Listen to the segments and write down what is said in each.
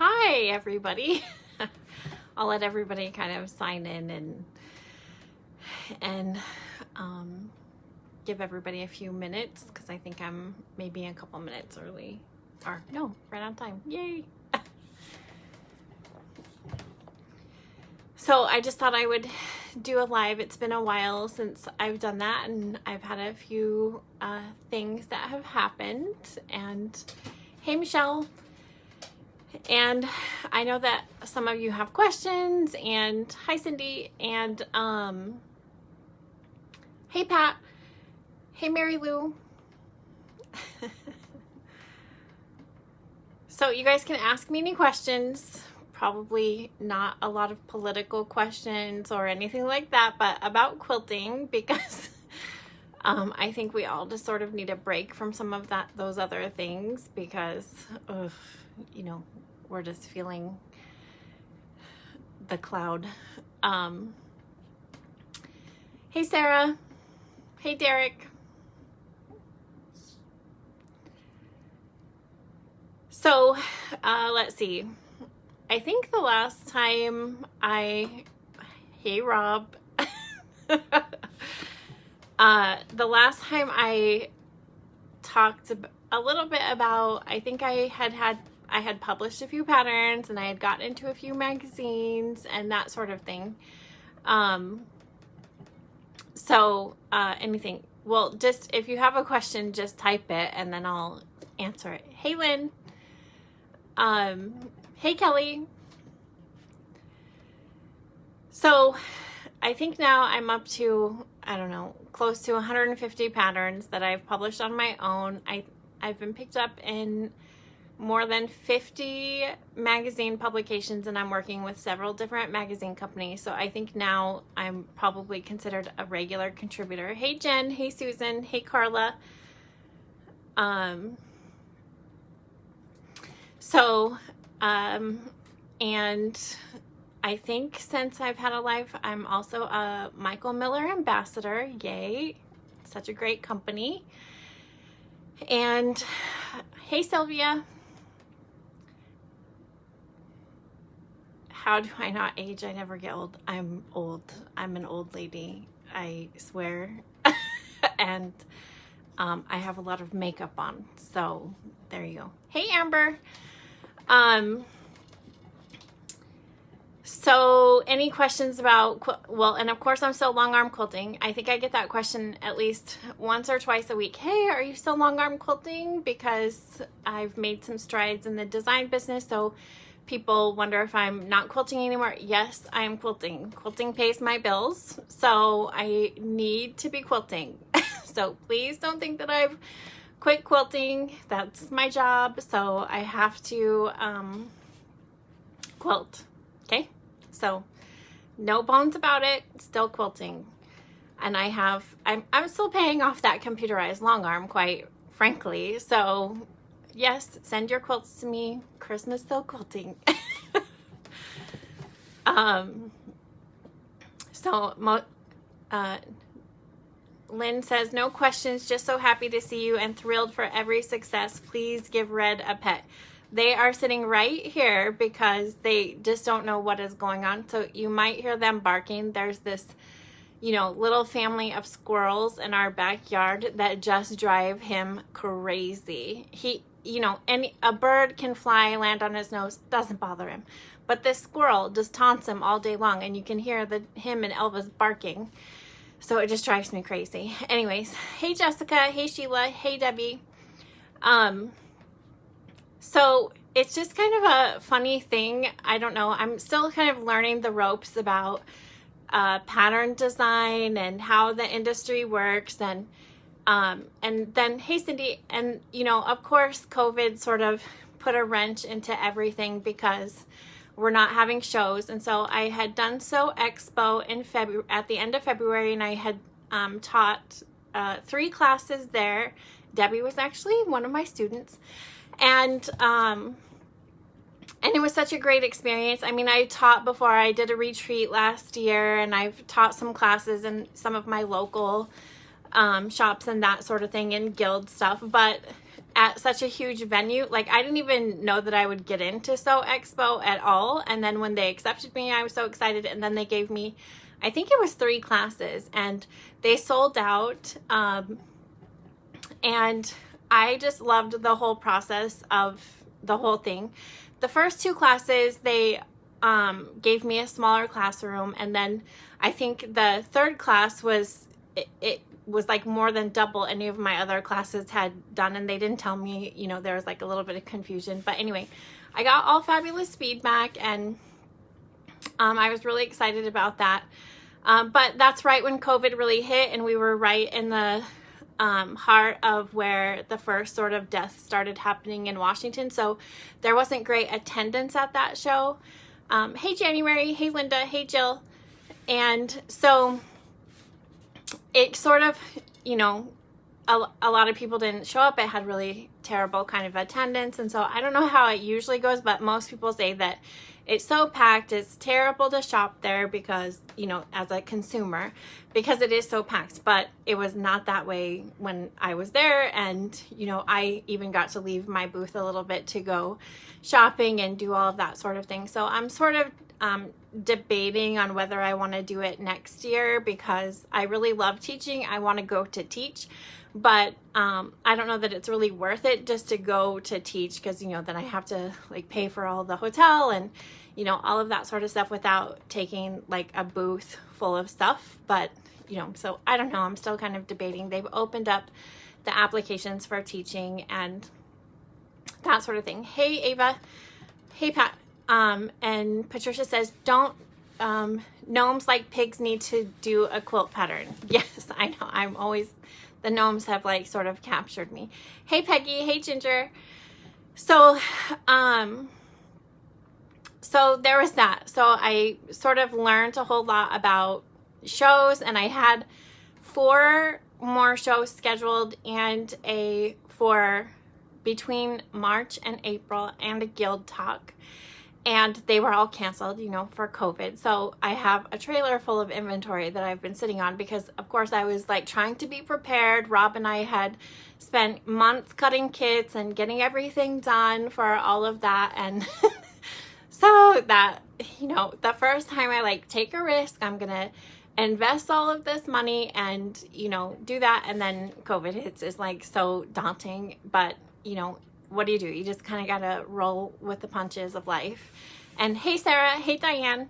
Hi, everybody. I'll let everybody kind of sign in and give everybody a few minutes because I think I'm maybe a couple minutes early. Or no, right on time. Yay! So I just thought I would do a live. It's been a while since I've done that, and I've had a few things that have happened. And hey, Michelle. And I know that some of you have questions, and hi, Cindy, and hey, Pat, hey, Mary Lou. So you guys can ask me any questions, probably not a lot of political questions or anything like that, but about quilting, because I think we all just sort of need a break from some of those other things, because we're just feeling the cloud. Hey, Sarah. Hey, Derek. So, let's see. I think the last time hey, Rob. The last time I talked a little bit about, I think I had published a few patterns, and I had gotten into a few magazines and that sort of thing. Anything. Well, just if you have a question, just type it and then I'll answer it. Hey, Lynn. Hey, Kelly. So I think now I'm up to, I don't know, close to 150 patterns that I've published on my own. I've been picked up in more than 50 magazine publications, and I'm working with several different magazine companies. So I think now I'm probably considered a regular contributor. Hey, Jen. Hey, Susan. Hey, Carla. And I think since I've had a life, I'm also a Michael Miller ambassador. Yay. Such a great company. And hey, Sylvia. How do I not age? I never get old. I'm old. I'm an old lady. I swear. And I have a lot of makeup on. So there you go. Hey, Amber. So any questions about, well, and of course I'm still long arm quilting. I think I get that question at least once or twice a week. Hey, are you still long arm quilting? Because I've made some strides in the design business. So people wonder if I'm not quilting anymore. Yes, I am quilting. Quilting pays my bills. So I need to be quilting. So please don't think that I've quit quilting. That's my job. So I have to quilt. Okay. So no bones about it, still quilting. And I'm still paying off that computerized long arm, quite frankly. So yes, send your quilts to me. Christmas still quilting. Lynn says, no questions, just so happy to see you and thrilled for every success. Please give Red a pet. They are sitting right here because they just don't know what is going on. So you might hear them barking. There's this, little family of squirrels in our backyard that just drive him crazy. A bird can fly, land on his nose, doesn't bother him. But this squirrel just taunts him all day long, and you can hear him and Elvis barking. So it just drives me crazy. Anyways, hey, Jessica. Hey, Sheila. Hey, Debbie. So it's just kind of a funny thing. I don't know. I'm still kind of learning the ropes about pattern design and how the industry works. And then, hey, Cindy. And, of course, COVID sort of put a wrench into everything because we're not having shows. And so I had done Sew Expo at the end of February, and I had taught 3 classes there. Debbie was actually one of my students. And it was such a great experience. I mean, I taught before. I did a retreat last year, and I've taught some classes in some of my local shops and that sort of thing, and guild stuff. But at such a huge venue. Like, I didn't even know that I would get into Sew Expo at all. And then when they accepted me, I was so excited. And then they gave me, I think it was 3 classes, and they sold out. And I just loved the whole process of the whole thing. The first 2 classes, they gave me a smaller classroom. And then I think the 3rd class was, it was like more than double any of my other classes had done, and they didn't tell me, you know, there was like a little bit of confusion. But anyway, I got all fabulous feedback, and I was really excited about that. But that's right when COVID really hit, and we were right in the heart of where the first sort of death started happening in Washington. So there wasn't great attendance at that show. Hey January, hey Linda, hey Jill. And so it sort of, you know, a lot of people didn't show up. It had really terrible kind of attendance. And so I don't know how it usually goes, but most people say that it's so packed, it's terrible to shop there because, you know, as a consumer, because it is so packed. But it was not that way when I was there. And, you know, I even got to leave my booth a little bit to go shopping and do all of that sort of thing. So I'm sort of debating on whether I want to do it next year, because I really love teaching. I want to go to teach, but I don't know that it's really worth it just to go to teach, because, you know, then I have to like pay for all the hotel and, you know, all of that sort of stuff without taking like a booth full of stuff. But, you know, so I don't know. I'm still kind of debating. They've opened up the applications for teaching and that sort of thing. Hey, Ava. Hey, Pat. And Patricia says, don't, gnomes like pigs need to do a quilt pattern. Yes, I know. I'm always, the gnomes have like sort of captured me. Hey, Peggy. Hey, Ginger. So, so there was that. So I sort of learned a whole lot about shows, and I had 4 more shows scheduled and for between March and April, and a guild talk. And they were all canceled, you know, for COVID. So I have a trailer full of inventory that I've been sitting on because, of course, I was like trying to be prepared. Rob and I had spent months cutting kits and getting everything done for all of that. And so that, you know, the first time I like take a risk, I'm going to invest all of this money and, you know, do that. And then COVID hits is like so daunting. But, you know, what do? You just kind of got to roll with the punches of life. And hey, Sarah. Hey, Diane.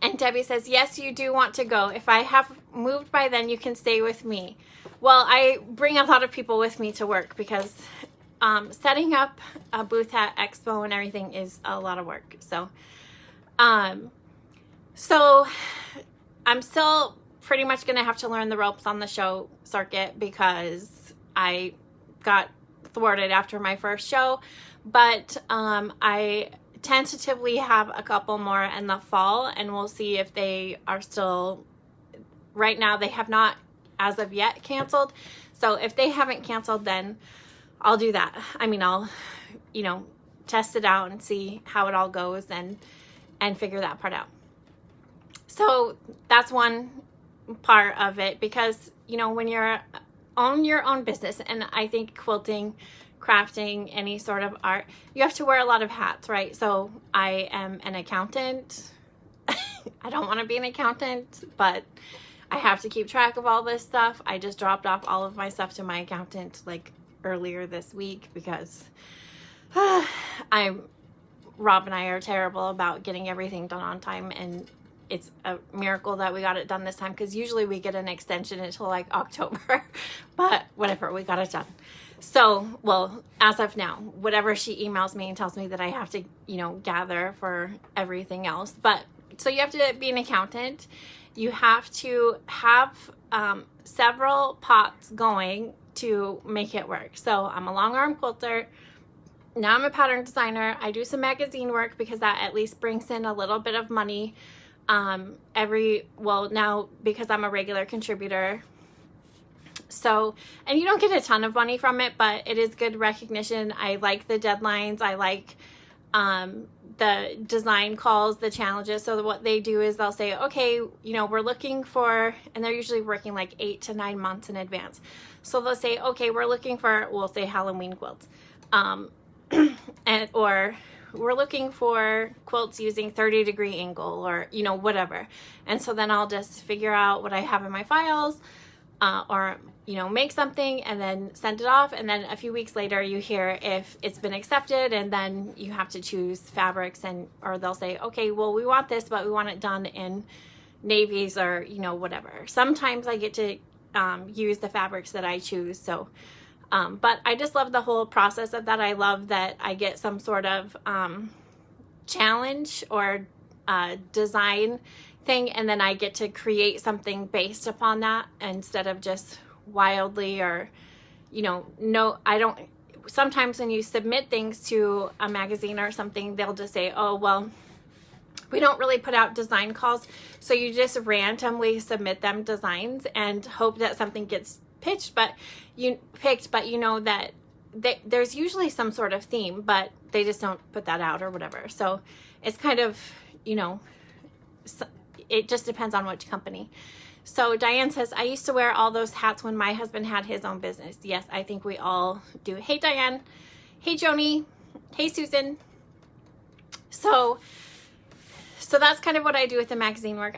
And Debbie says, yes, you do want to go. If I have moved by then, you can stay with me. Well, I bring a lot of people with me to work because setting up a booth at Expo and everything is a lot of work. So, so I'm still pretty much going to have to learn the ropes on the show circuit because I got thwarted after my first show, but I tentatively have a couple more in the fall, and we'll see if they are still, right now they have not as of yet canceled. So if they haven't canceled, then I'll do that. I mean, I'll, you know, test it out and see how it all goes and figure that part out. So that's one part of it, because, you know, when you're own your own business, and I think quilting, crafting, any sort of art, you have to wear a lot of hats, right? So I am an accountant. I don't want to be an accountant, but I have to keep track of all this stuff. I just dropped off all of my stuff to my accountant like earlier this week because Rob and I are terrible about getting everything done on time, and it's a miracle that we got it done this time, because usually we get an extension until like October, but whatever, we got it done. So, well, as of now, whatever she emails me and tells me that I have to, you know, gather for everything else. But so you have to be an accountant. You have to have several pots going to make it work. So I'm a long arm quilter. Now I'm a pattern designer. I do some magazine work because that at least brings in a little bit of money. Now because I'm a regular contributor. So, and you don't get a ton of money from it, but it is good recognition. I like the deadlines. I like the design calls, the challenges. So what they do is they'll say, okay, you know, we're looking for, and they're usually working like 8 to 9 months in advance. So they'll say, okay, we're looking for, we'll say Halloween quilts. Or we're looking for quilts using 30-degree angle, or, you know, whatever. And so then I'll just figure out what I have in my files, or, you know, make something and then send it off. And then a few weeks later you hear if it's been accepted, and then you have to choose fabrics, or they'll say, okay, well, we want this, but we want it done in navies, or, you know, whatever. Sometimes I get to use the fabrics that I choose. So but I just love the whole process of that. I love that I get some sort of challenge or design thing, and then I get to create something based upon that, instead of just wildly, or, you know, no, I don't. Sometimes when you submit things to a magazine or something, they'll just say, oh, well, we don't really put out design calls, so you just randomly submit them designs and hope that something gets pitched, but you know that there's usually some sort of theme, but they just don't put that out or whatever. So it's kind of, you know, it just depends on which company. So Diane says, I used to wear all those hats when my husband had his own business. Yes, I think we all do. Hey, Diane. Hey, Joni. Hey, Susan. So that's kind of what I do with the magazine work.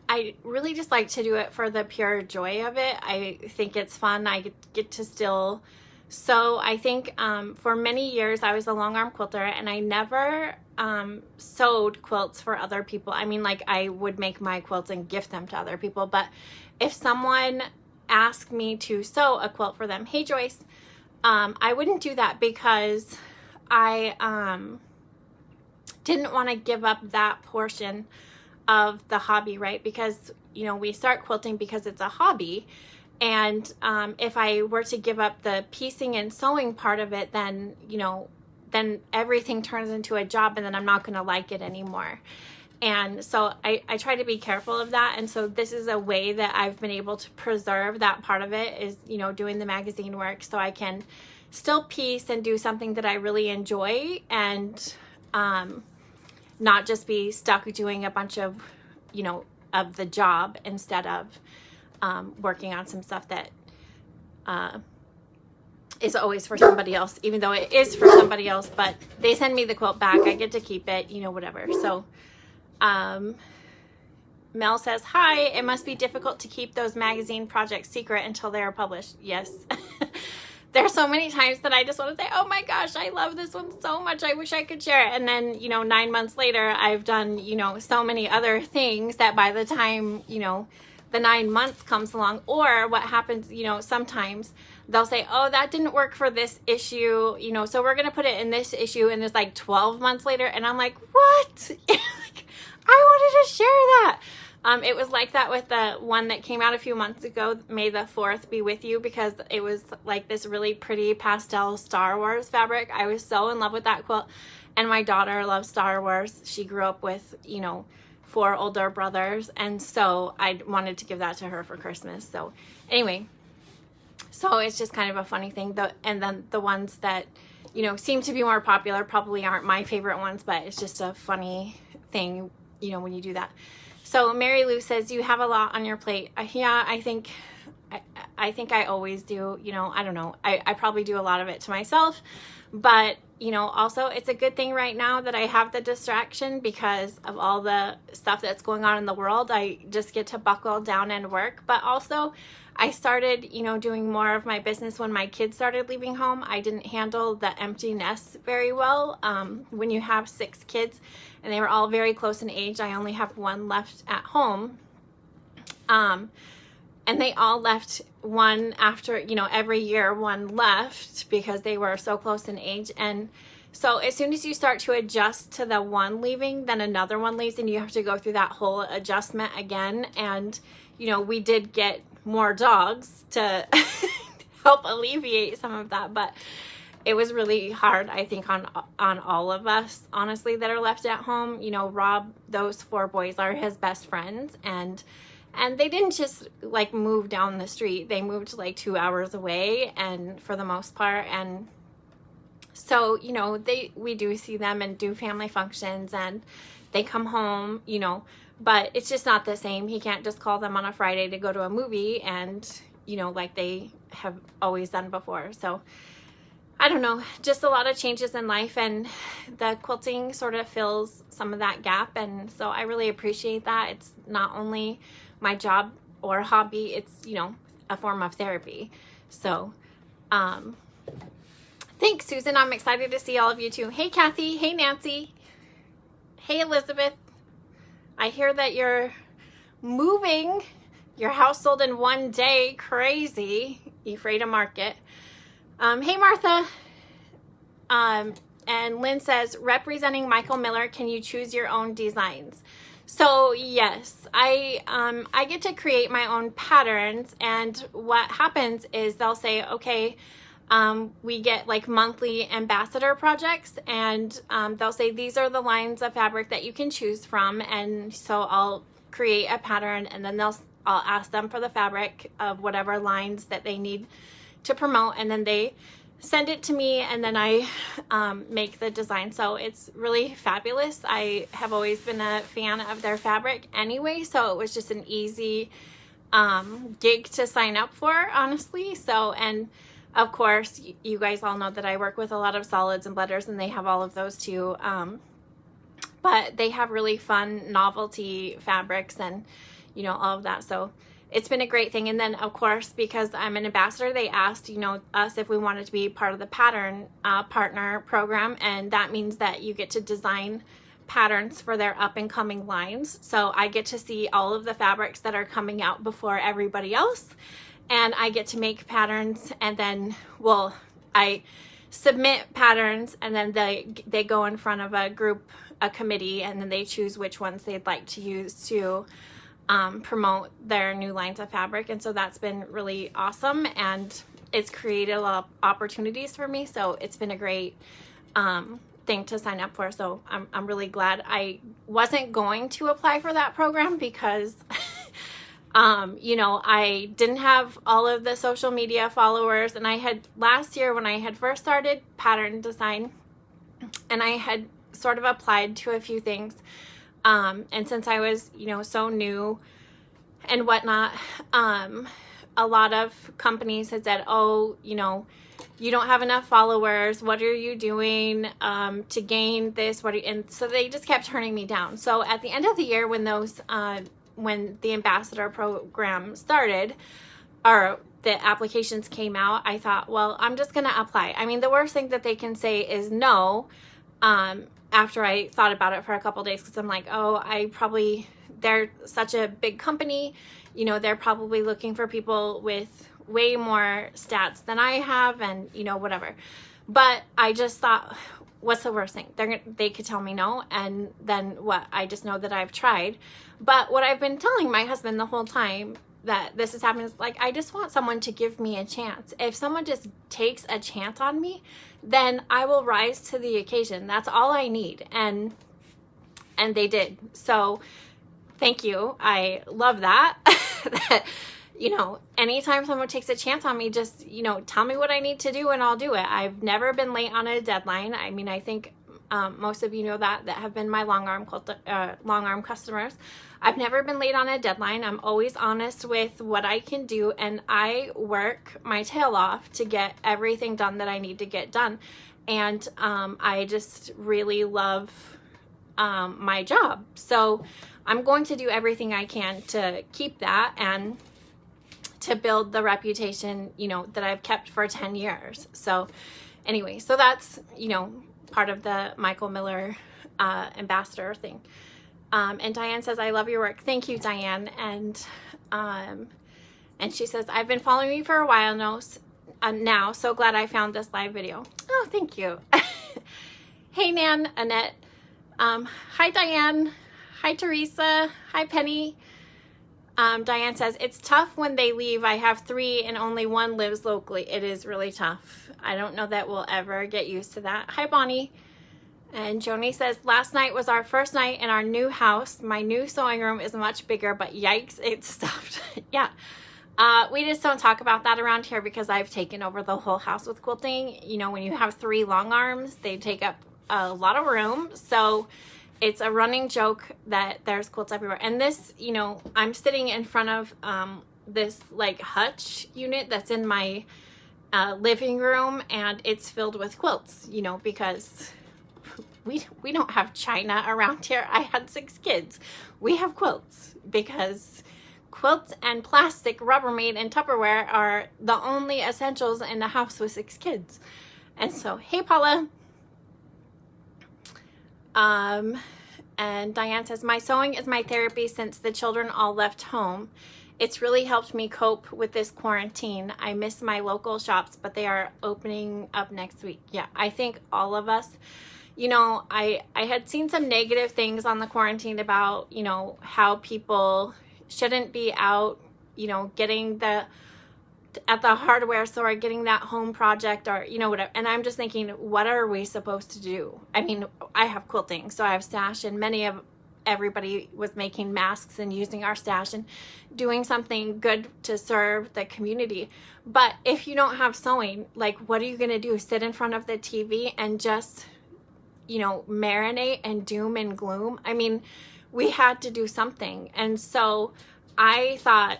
I really just like to do it for the pure joy of it. I think it's fun. I get to still sew. I think for many years I was a long arm quilter, and I never sewed quilts for other people. I mean, like, I would make my quilts and gift them to other people, but if someone asked me to sew a quilt for them, hey Joyce, I wouldn't do that, because I didn't want to give up that portion of the hobby, right? Because, you know, we start quilting because it's a hobby, and if I were to give up the piecing and sewing part of it, then, you know, then everything turns into a job, and then I'm not going to like it anymore. And so I try to be careful of that. And so this is a way that I've been able to preserve that part of it, is, you know, doing the magazine work, so I can still piece and do something that I really enjoy, and not just be stuck doing a bunch of, you know, of the job, instead of working on some stuff that is always for somebody else, even though it is for somebody else, but they send me the quilt back, I get to keep it, you know, whatever. So Mel says, hi, it must be difficult to keep those magazine projects secret until they are published. Yes. There's so many times that I just want to say, oh my gosh, I love this one so much, I wish I could share it. And then, you know, 9 months later, I've done, you know, so many other things that by the time, you know, the 9 months comes along, or what happens, you know, sometimes they'll say, oh, that didn't work for this issue, you know, so we're going to put it in this issue, and it's like 12 months later, and I'm like, what? Like, I wanted to share that. It was like that with the one that came out a few months ago, May the 4th be with you, because it was like this really pretty pastel Star Wars fabric. I was so in love with that quilt, and my daughter loves Star Wars. She grew up with, you know, 4 older brothers, and so I wanted to give that to her for Christmas. So anyway, so it's just kind of a funny thing, and then the ones that, you know, seem to be more popular probably aren't my favorite ones, but it's just a funny thing, you know, when you do that. So Mary Lou says, you have a lot on your plate. Yeah, I think I always do. You know, I don't know. I probably do a lot of it to myself, but, you know, also it's a good thing right now that I have the distraction because of all the stuff that's going on in the world. I just get to buckle down and work. But also I started, you know, doing more of my business when my kids started leaving home. I didn't handle the empty nest very well. When you have 6 kids and they were all very close in age, I only have one left at home. And they all left one after, you know, every year one left because they were so close in age. And so as soon as you start to adjust to the one leaving, then another one leaves, and you have to go through that whole adjustment again. And, you know, we did get more dogs to help alleviate some of that, but it was really hard, I think, on all of us, honestly, that are left at home. You know, Rob, those 4 boys are his best friends, and they didn't just like move down the street. They moved like 2 hours away, and for the most part, and So, you know, we do see them and do family functions, and they come home, you know, but it's just not the same. He can't just call them on a Friday to go to a movie and, you know, like they have always done before. So I don't know, just a lot of changes in life, and the quilting sort of fills some of that gap. And so I really appreciate that. It's not only my job or hobby, it's, you know, a form of therapy. So, thanks, Susan. I'm excited to see all of you too. Hey, Kathy. Hey, Nancy. Hey, Elizabeth. I hear that you're moving your household in one day. Crazy. Ephrata Market. Hey, Martha. And Lynn says, representing Michael Miller, can you choose your own designs? So yes, I get to create my own patterns, and what happens is they'll say, okay, we get like monthly ambassador projects, and they'll say these are the lines of fabric that you can choose from, and so I'll create a pattern, and then I'll ask them for the fabric of whatever lines that they need to promote, and then they send it to me, and then I make the design. So it's really fabulous. I have always been a fan of their fabric anyway, so it was just an easy gig to sign up for, honestly. So, and of course, you guys all know that I work with a lot of solids and blenders, and they have all of those too. But they have really fun novelty fabrics and, you know, all of that. So it's been a great thing. And then, of course, because I'm an ambassador, they asked, you know, us if we wanted to be part of the pattern partner program. And that means that you get to design patterns for their up and coming lines. So I get to see all of the fabrics that are coming out before everybody else. And I get to make patterns, and then, well, I submit patterns, and then they go in front of a group, a committee, and then they choose which ones they'd like to use to promote their new lines of fabric. And so that's been really awesome, and it's created a lot of opportunities for me. So it's been a great thing to sign up for. So I'm really glad. I wasn't going to apply for that program because you know, I didn't have all of the social media followers, and I had last year when I had first started pattern design, and I had sort of applied to a few things. And since I was, you know, so new and whatnot, a lot of companies had said, oh, you know, you don't have enough followers. What are you doing to gain this? And so they just kept turning me down. So at the end of the year, when when the ambassador program started, or the applications came out, I thought, well, I'm just going to apply. I mean, the worst thing that they can say is no. After I thought about it for a couple days, because I'm like, oh, they're such a big company, you know, they're probably looking for people with way more stats than I have, and, you know, whatever. But I just thought, what's the worst thing? They could tell me no, and then what? I just know that I've tried. But what I've been telling my husband the whole time that this is happening is, like, I just want someone to give me a chance. If someone just takes a chance on me, then I will rise to the occasion. That's all I need. And they did. So thank you. I love that. That, you know, anytime someone takes a chance on me, just, you know, tell me what I need to do and I'll do it. I've never been late on a deadline. I mean, I think most of you know that have been my long arm customers. I've never been late on a deadline. I'm always honest with what I can do, and I work my tail off to get everything done that I need to get done. And I just really love my job. So I'm going to do everything I can to keep that and to build the reputation, you know, that I've kept for 10 years. So anyway, so that's, you know, part of the Michael Miller ambassador thing. And Diane says, I love your work. Thank you, Diane. And she says, I've been following you for a while now. So glad I found this live video. Oh, thank you. Hey, Nan, Annette. Hi, Diane. Hi, Teresa. Hi, Penny. Diane says, it's tough when they leave. I have 3 and only 1 lives locally. It is really tough. I don't know that we'll ever get used to that. Hi, Bonnie. And Joni says, last night was our first night in our new house. My new sewing room is much bigger, but yikes, it stopped. Yeah. We just don't talk about that around here because I've taken over the whole house with quilting. You know, when you have 3 long arms, they take up a lot of room. So it's a running joke that there's quilts everywhere. And this, you know, I'm sitting in front of this like hutch unit that's in my living room, and it's filled with quilts, you know, because we don't have china around here. I had 6 kids. We have quilts because quilts and plastic, Rubbermaid, and Tupperware are the only essentials in the house with 6 kids. And so, hey, Paula. And Diane says, my sewing is my therapy since the children all left home. It's really helped me cope with this quarantine. I miss my local shops, but they are opening up next week. Yeah, I think all of us, you know, I had seen some negative things on the quarantine about, you know, how people shouldn't be out, you know, getting at the hardware store, getting that home project or, you know, whatever. And I'm just thinking, what are we supposed to do? I mean, I have quilting, so I have stash, and everybody was making masks and using our stash and doing something good to serve the community. But if you don't have sewing, like, what are you going to do? Sit in front of the TV and just, you know, marinate and doom and gloom? I mean, we had to do something. And so I thought,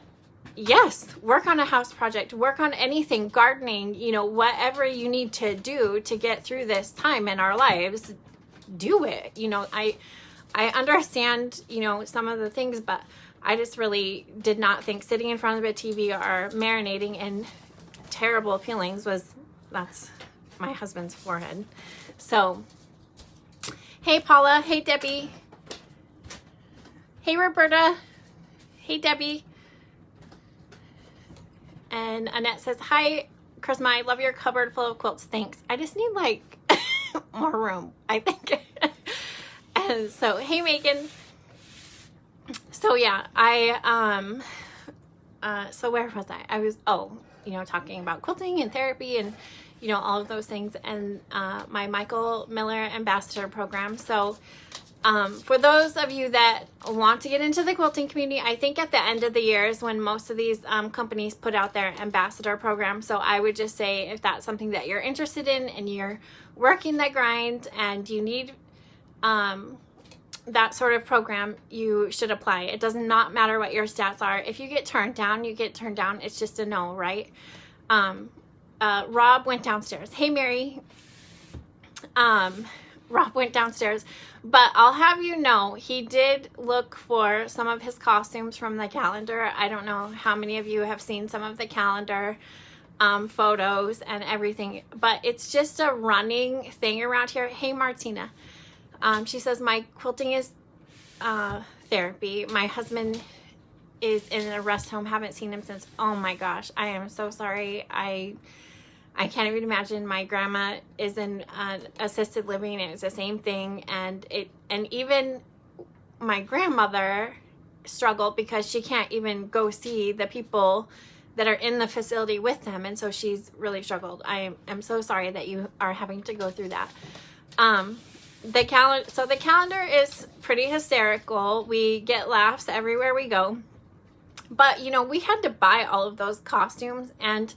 yes, work on a house project, work on anything, gardening, you know, whatever you need to do to get through this time in our lives, do it. You know, I understand, you know, some of the things, but I just really did not think sitting in front of a TV or marinating in terrible feelings that's my husband's forehead. So, hey, Paula. Hey, Debbie. Hey, Roberta. Hey, Debbie. And Annette says, hi, Charisma, I love your cupboard full of quilts. Thanks. I just need, like, more room, I think. And so, hey, Megan. So, yeah, so where was I? I was, you know, talking about quilting and therapy and, you know, all of those things, and my Michael Miller Ambassador program. So, for those of you that want to get into the quilting community, I think at the end of the year is when most of these companies put out their ambassador program. So I would just say, if that's something that you're interested in and you're working the grind and you need that sort of program, you should apply. It does not matter what your stats are. If you get turned down, you get turned down. It's just a no, right? Rob went downstairs. Hey, Mary. Rob went downstairs, but I'll have you know, he did look for some of his costumes from the calendar. I don't know how many of you have seen some of the calendar photos and everything, but it's just a running thing around here. Hey, Martina. She says, my quilting is therapy. My husband is in a rest home. Haven't seen him since. Oh my gosh, I am so sorry. I can't even imagine. My grandma is in assisted living, and it's the same thing. And even my grandmother struggled because she can't even go see the people that are in the facility with them. And so she's really struggled. I am so sorry that you are having to go through that. The calendar is pretty hysterical. We get laughs everywhere we go. But, you know, we had to buy all of those costumes, and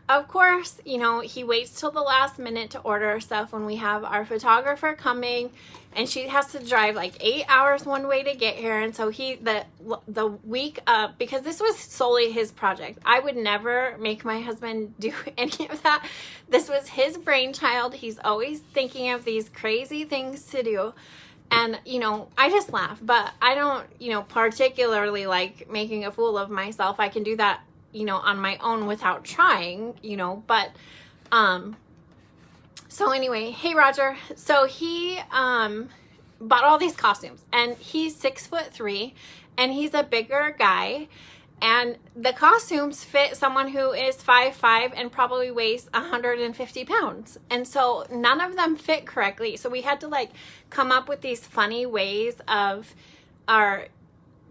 of course, you know, he waits till the last minute to order stuff when we have our photographer coming, and she has to drive like 8 hours one way to get here. And so the week up, because this was solely his project. I would never make my husband do any of that. This was his brainchild. He's always thinking of these crazy things to do. And, you know, I just laugh, but I don't, you know, particularly like making a fool of myself. I can do that, you know, on my own without trying, you know, but, so anyway, hey, Roger. So he, bought all these costumes, and he's 6'3", and he's a bigger guy, and the costumes fit someone who is 5'5" and probably weighs 150 pounds. And so none of them fit correctly. So we had to like come up with these funny ways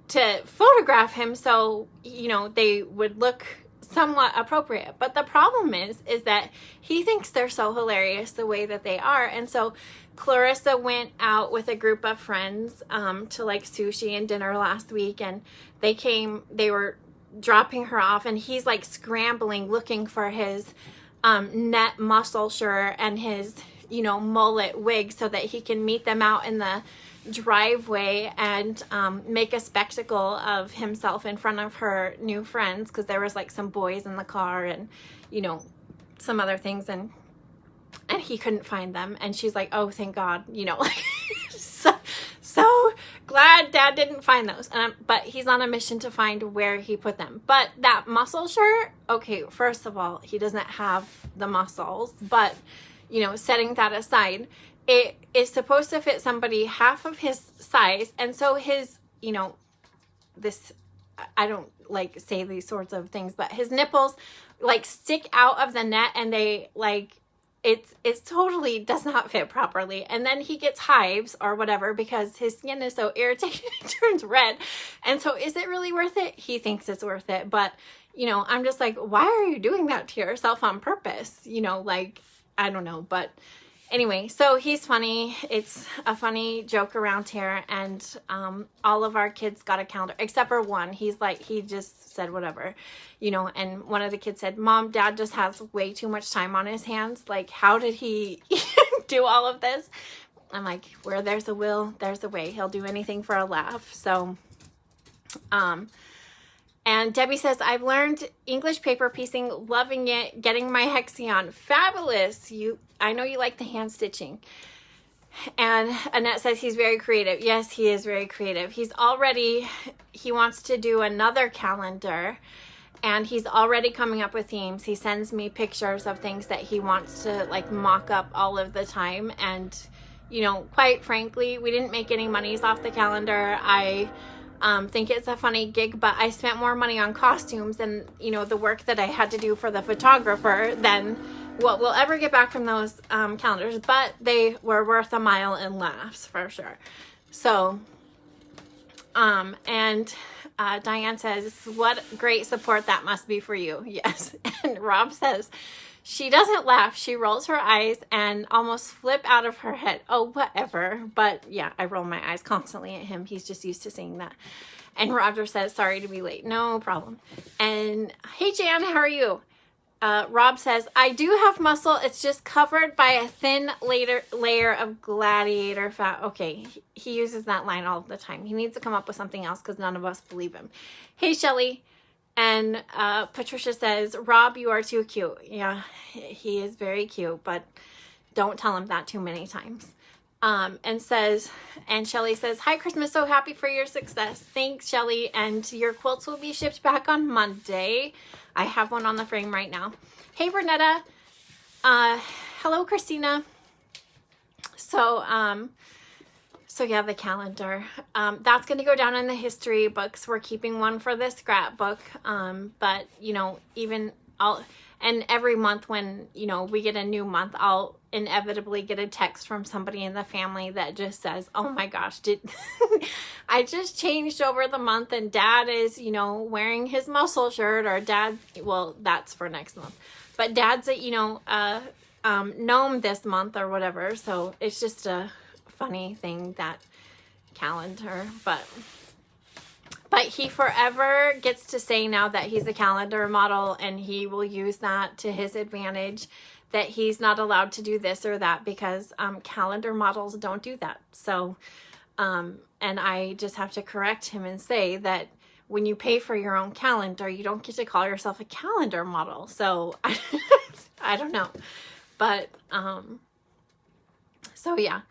to photograph him so, you know, they would look somewhat appropriate. But the problem is that he thinks they're so hilarious the way that they are. And so Clarissa went out with a group of friends to like sushi and dinner last week, and they were dropping her off, and he's like scrambling looking for his net muscle shirt and his, you know, mullet wig so that he can meet them out in the driveway and make a spectacle of himself in front of her new friends, because there was like some boys in the car and, you know, some other things, and he couldn't find them. And she's like, oh, thank God, you know, like so glad Dad didn't find those. But he's on a mission to find where he put them. But that muscle shirt, okay, first of all, he doesn't have the muscles, but, you know, setting that aside, it is supposed to fit somebody half of his size. And so his, you know, this, I don't like say these sorts of things, but his nipples like stick out of the net, and they like, it's totally does not fit properly. And then he gets hives or whatever because his skin is so irritated it turns red. And so is it really worth it? He thinks it's worth it. But, you know, I'm just like, why are you doing that to yourself on purpose? You know, like, I don't know. But anyway, so he's funny. It's a funny joke around here. And all of our kids got a calendar except for one. He's like, he just said whatever, you know. And one of the kids said, Mom, Dad just has way too much time on his hands. Like, how did he do all of this? I'm like, where there's a will, there's a way. He'll do anything for a laugh. So, and Debbie says, I've learned English paper piecing, loving it, getting my Hexion. Fabulous. I know you like the hand stitching. And Annette says he's very creative. Yes, he is very creative. He wants to do another calendar, and he's already coming up with themes. He sends me pictures of things that he wants to like mock up all of the time. And, you know, quite frankly, we didn't make any monies off the calendar. I think it's a funny gig, but I spent more money on costumes and, you know, the work that I had to do for the photographer than what we'll ever get back from those calendars. But they were worth a mile in laughs for sure. So, and Diane says, what great support that must be for you. Yes. And Rob says, she doesn't laugh. She rolls her eyes and almost flip out of her head. Oh, whatever. But yeah, I roll my eyes constantly at him. He's just used to seeing that. And Roger says, sorry to be late. No problem. And hey, Jan, how are you? Rob says, I do have muscle. It's just covered by a thin layer of gladiator fat. Okay, he uses that line all the time. He needs to come up with something else because none of us believe him. Hey, Shelly. And Patricia says, Rob, you are too cute. Yeah, he is very cute, but don't tell him that too many times. And Shelly says, hi, Christmas. So happy for your success. Thanks, Shelly. And your quilts will be shipped back on Monday. I have one on the frame right now. Hey, Vernetta. Hello, Christina. So yeah, the calendar. That's going to go down in the history books. We're keeping one for the scrapbook. But, you know, and every month when, you know, we get a new month, I'll inevitably get a text from somebody in the family that just says, oh my gosh, I just changed over the month and Dad is, you know, wearing his muscle shirt, or Dad, well, that's for next month, but Dad's a, you know, gnome this month or whatever. So it's just a funny thing, that calendar, but he forever gets to say now that he's a calendar model, and he will use that to his advantage, that he's not allowed to do this or that because calendar models don't do that. So, and I just have to correct him and say that when you pay for your own calendar, you don't get to call yourself a calendar model. So I don't know, but so yeah.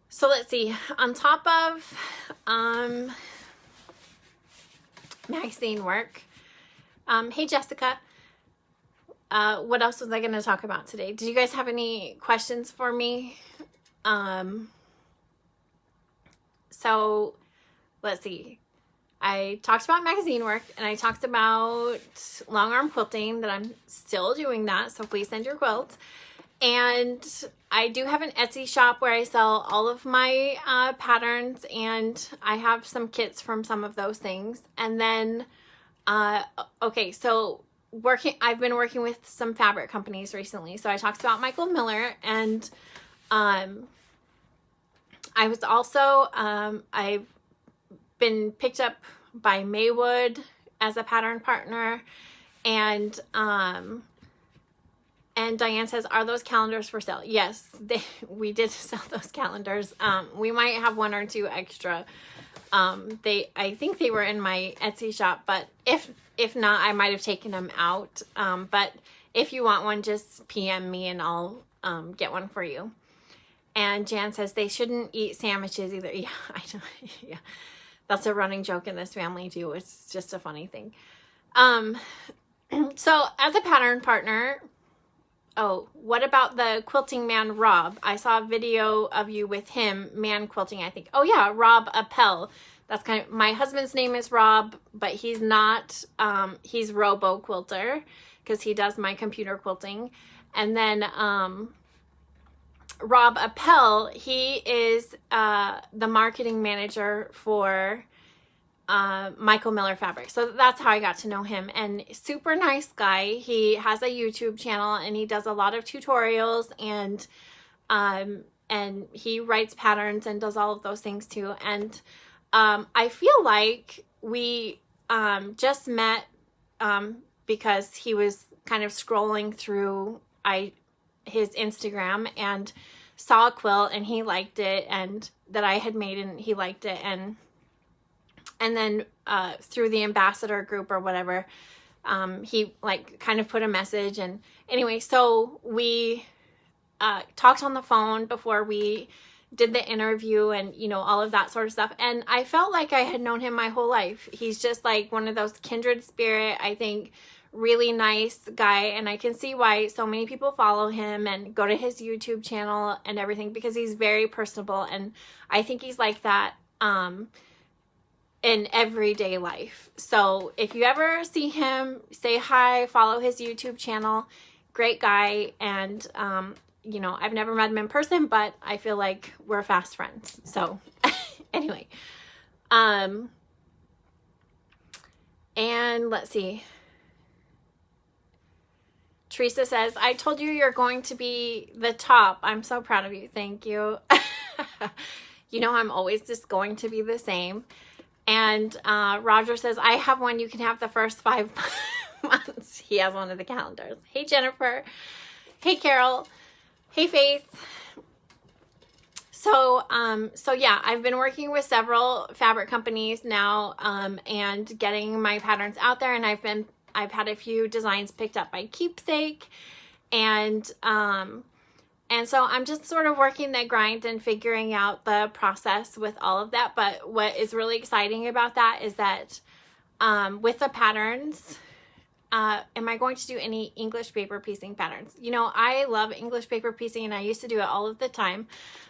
So let's see, on top of magazine work. Hey, Jessica. What else was I going to talk about today? Did you guys have any questions for me? So let's see. I talked about magazine work, and I talked about long arm quilting, that I'm still doing that. So please send your quilts. And I do have an Etsy shop where I sell all of my patterns, and I have some kits from some of those things. And then, okay, so I've been working with some fabric companies recently. So I talked about Michael Miller, and I was also, I've been picked up by Maywood as a pattern partner. And Diane says, are those calendars for sale? Yes, we did sell those calendars. We might have one or two extra. I think they were in my Etsy shop, but if not, I might have taken them out. But if you want one, just PM me and I'll get one for you. And Jan says they shouldn't eat sandwiches either. Yeah, I know. Yeah, that's a running joke in this family too. It's just a funny thing. So as a pattern partner, oh, what about the quilting man, Rob? I saw a video of you with him, man quilting, I think. Oh yeah, Rob Appel. That's kind of, my husband's name is Rob, but he's not, he's Robo Quilter because he does my computer quilting. And then, Rob Appel, he is, the marketing manager for, Michael Miller Fabric. So that's how I got to know him, and super nice guy. He has a YouTube channel and he does a lot of tutorials, and he writes patterns and does all of those things too. And I feel like we just met because he was kind of scrolling through his Instagram and saw a quilt and he liked it, and that I had made, and he liked it, and then through the ambassador group or whatever, he like kind of put a message. And anyway, so we talked on the phone before we did the interview and, you know, all of that sort of stuff. And I felt like I had known him my whole life. He's just like one of those kindred spirit, I think, really nice guy. And I can see why so many people follow him and go to his YouTube channel and everything, because he's very personable. And I think he's like that in everyday life. So if you ever see him, say hi, follow his YouTube channel. Great guy. And, you know, I've never met him in person, but I feel like we're fast friends. So anyway, and let's see. Teresa says, I told you you're going to be the top. I'm so proud of you. Thank you. You know, I'm always just going to be the same. And Roger says, I have one. You can have the first 5 months. He has one of the calendars. Hey, Jennifer. Hey, Carol. Hey, Faith. So yeah, I've been working with several fabric companies now, and getting my patterns out there. And I've had a few designs picked up by Keepsake, and so I'm just sort of working the grind and figuring out the process with all of that. But what is really exciting about that is that with the patterns, am I going to do any English paper piecing patterns? You know, I love English paper piecing and I used to do it all of the time,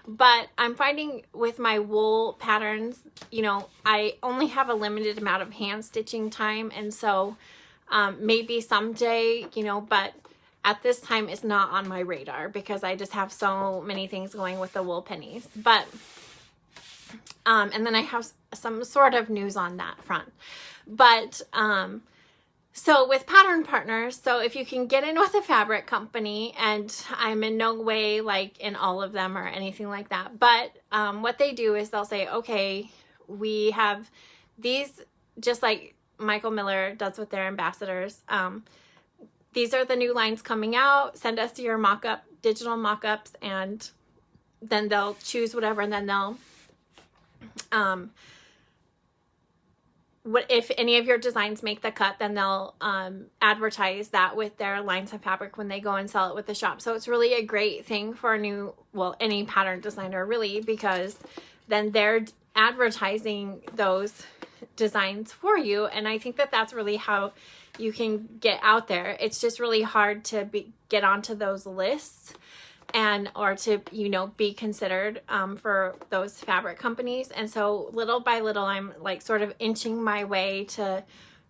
but I'm finding with my wool patterns, you know, I only have a limited amount of hand stitching time. And so maybe someday, you know, but at this time it's not on my radar because I just have so many things going with the wool pennies. But, and then I have some sort of news on that front. But, so with pattern partners, so if you can get in with a fabric company, and I'm in no way like in all of them or anything like that, but what they do is they'll say, okay, we have these, just like Michael Miller does with their ambassadors. These are the new lines coming out. Send us your mock-up, digital mock-ups, and then they'll choose whatever, and then they'll if any of your designs make the cut, then they'll advertise that with their lines of fabric when they go and sell it with the shop. So it's really a great thing for any pattern designer really, because then they're advertising those designs for you. And I think that that's really how you can get out there. It's just really hard to get onto those lists or to, you know, be considered for those fabric companies. And so little by little, I'm like sort of inching my way to,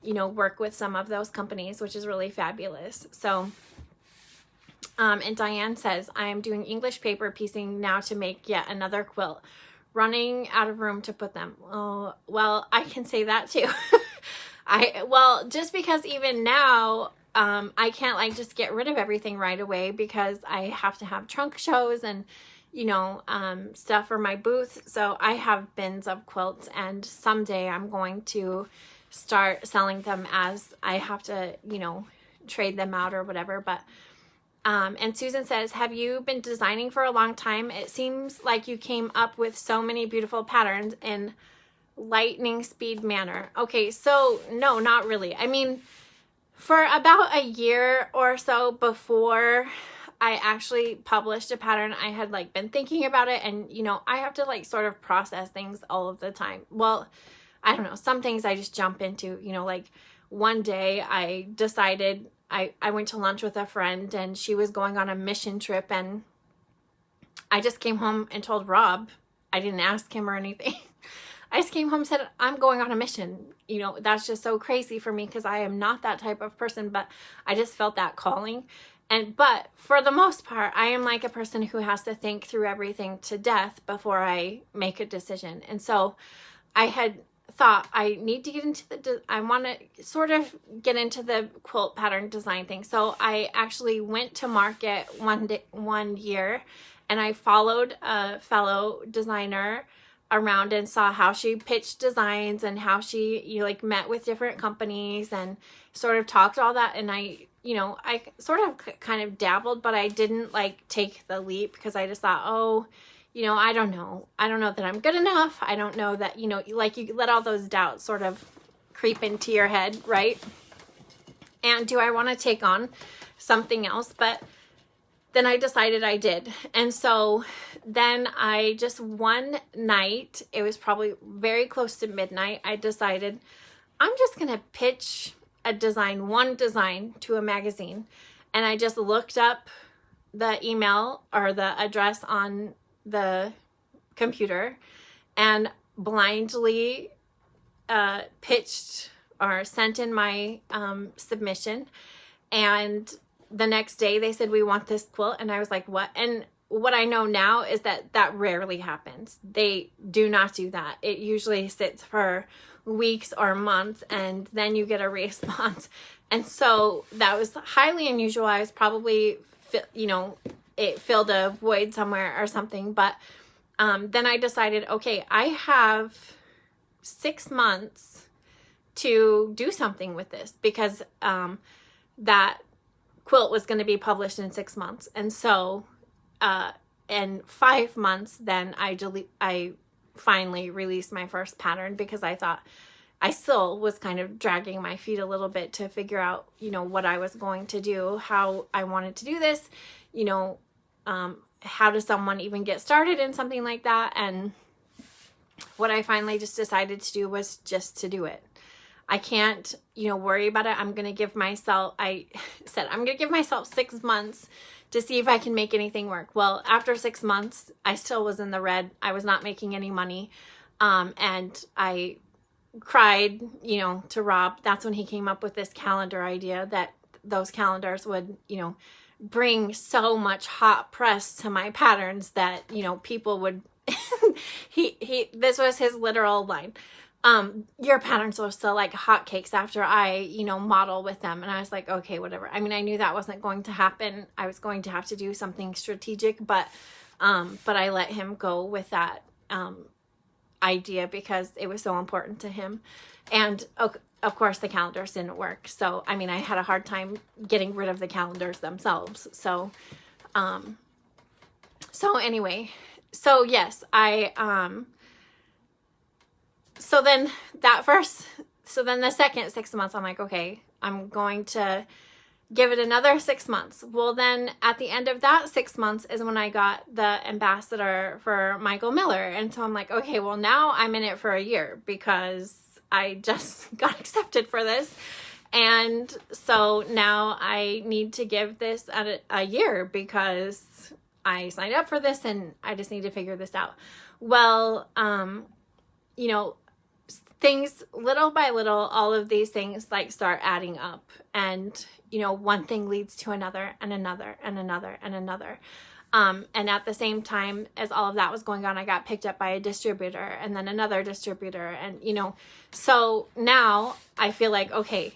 you know, work with some of those companies, which is really fabulous. So, and Diane says, I'm doing English paper piecing now to make yet another quilt, running out of room to put them. Oh, well, I can say that too. Just because even now, I can't like just get rid of everything right away because I have to have trunk shows and, you know, stuff for my booth. So I have bins of quilts, and someday I'm going to start selling them as I have to, you know, trade them out or whatever. But and Susan says, have you been designing for a long time? It seems like you came up with so many beautiful patterns in lightning speed manner. Okay, so no, not really. I mean, for about a year or so before I actually published a pattern, I had like been thinking about it, and you know, I have to like sort of process things all of the time. Well, I don't know, some things I just jump into, you know, like one day I decided I went to lunch with a friend and she was going on a mission trip, and I just came home and told Rob. I didn't ask him or anything. I just came home and said, I'm going on a mission. You know, that's just so crazy for me because I am not that type of person, but I just felt that calling. But for the most part, I am like a person who has to think through everything to death before I make a decision. And so I had thought I need to get into I want to sort of get into the quilt pattern design thing. So I actually went to market one year, and I followed a fellow designer around and saw how she pitched designs and how she, you know, like met with different companies and sort of talked all that. And I, you know, I sort of kind of dabbled, but I didn't like take the leap because I just thought, oh, you know, I don't know that I'm good enough. I don't know that, you know, like you let all those doubts sort of creep into your head, right? And do I want to take on something else? But then I decided I did. And so then I just one night, it was probably very close to midnight, I decided I'm just going to pitch one design to a magazine. And I just looked up the email or the address on the computer and blindly pitched or sent in my submission. And the next day they said, we want this quilt. And I was like, what? And what I know now is that that rarely happens. They do not do that. It usually sits for weeks or months, and then you get a response. And so that was highly unusual. I was probably, you know, it filled a void somewhere or something. But then I decided, okay, I have 6 months to do something with this, because that quilt was going to be published in 6 months. And so in 5 months, then I finally released my first pattern, because I thought I still was kind of dragging my feet a little bit to figure out, you know, what I was going to do, how I wanted to do this, you know, how does someone even get started in something like that? And what I finally just decided to do was just to do it. I can't, you know, worry about it. I said, I'm going to give myself 6 months to see if I can make anything work. Well, after 6 months, I still was in the red. I was not making any money. And I cried, you know, to Rob. That's when he came up with this calendar idea, that those calendars would, you know, bring so much hot press to my patterns that, you know, people would, this was his literal line. Your patterns will sell like hotcakes after I, you know, model with them. And I was like, okay, whatever. I mean, I knew that wasn't going to happen. I was going to have to do something strategic, but I let him go with that, idea because it was so important to him. And of course the calendars didn't work. So, I mean, I had a hard time getting rid of the calendars themselves. So, anyway, so yes, so then the second 6 months, I'm like, okay, I'm going to give it another 6 months. Well, then at the end of that 6 months is when I got the ambassador for Michael Miller. And so I'm like, okay, well, now I'm in it for a year because I just got accepted for this. And so now I need to give this a year because I signed up for this and I just need to figure this out. Well, you know, things little by little, all of these things like start adding up, and you know, one thing leads to another and another and another and another. And at the same time as all of that was going on, I got picked up by a distributor and then another distributor. And, you know, so now I feel like, okay,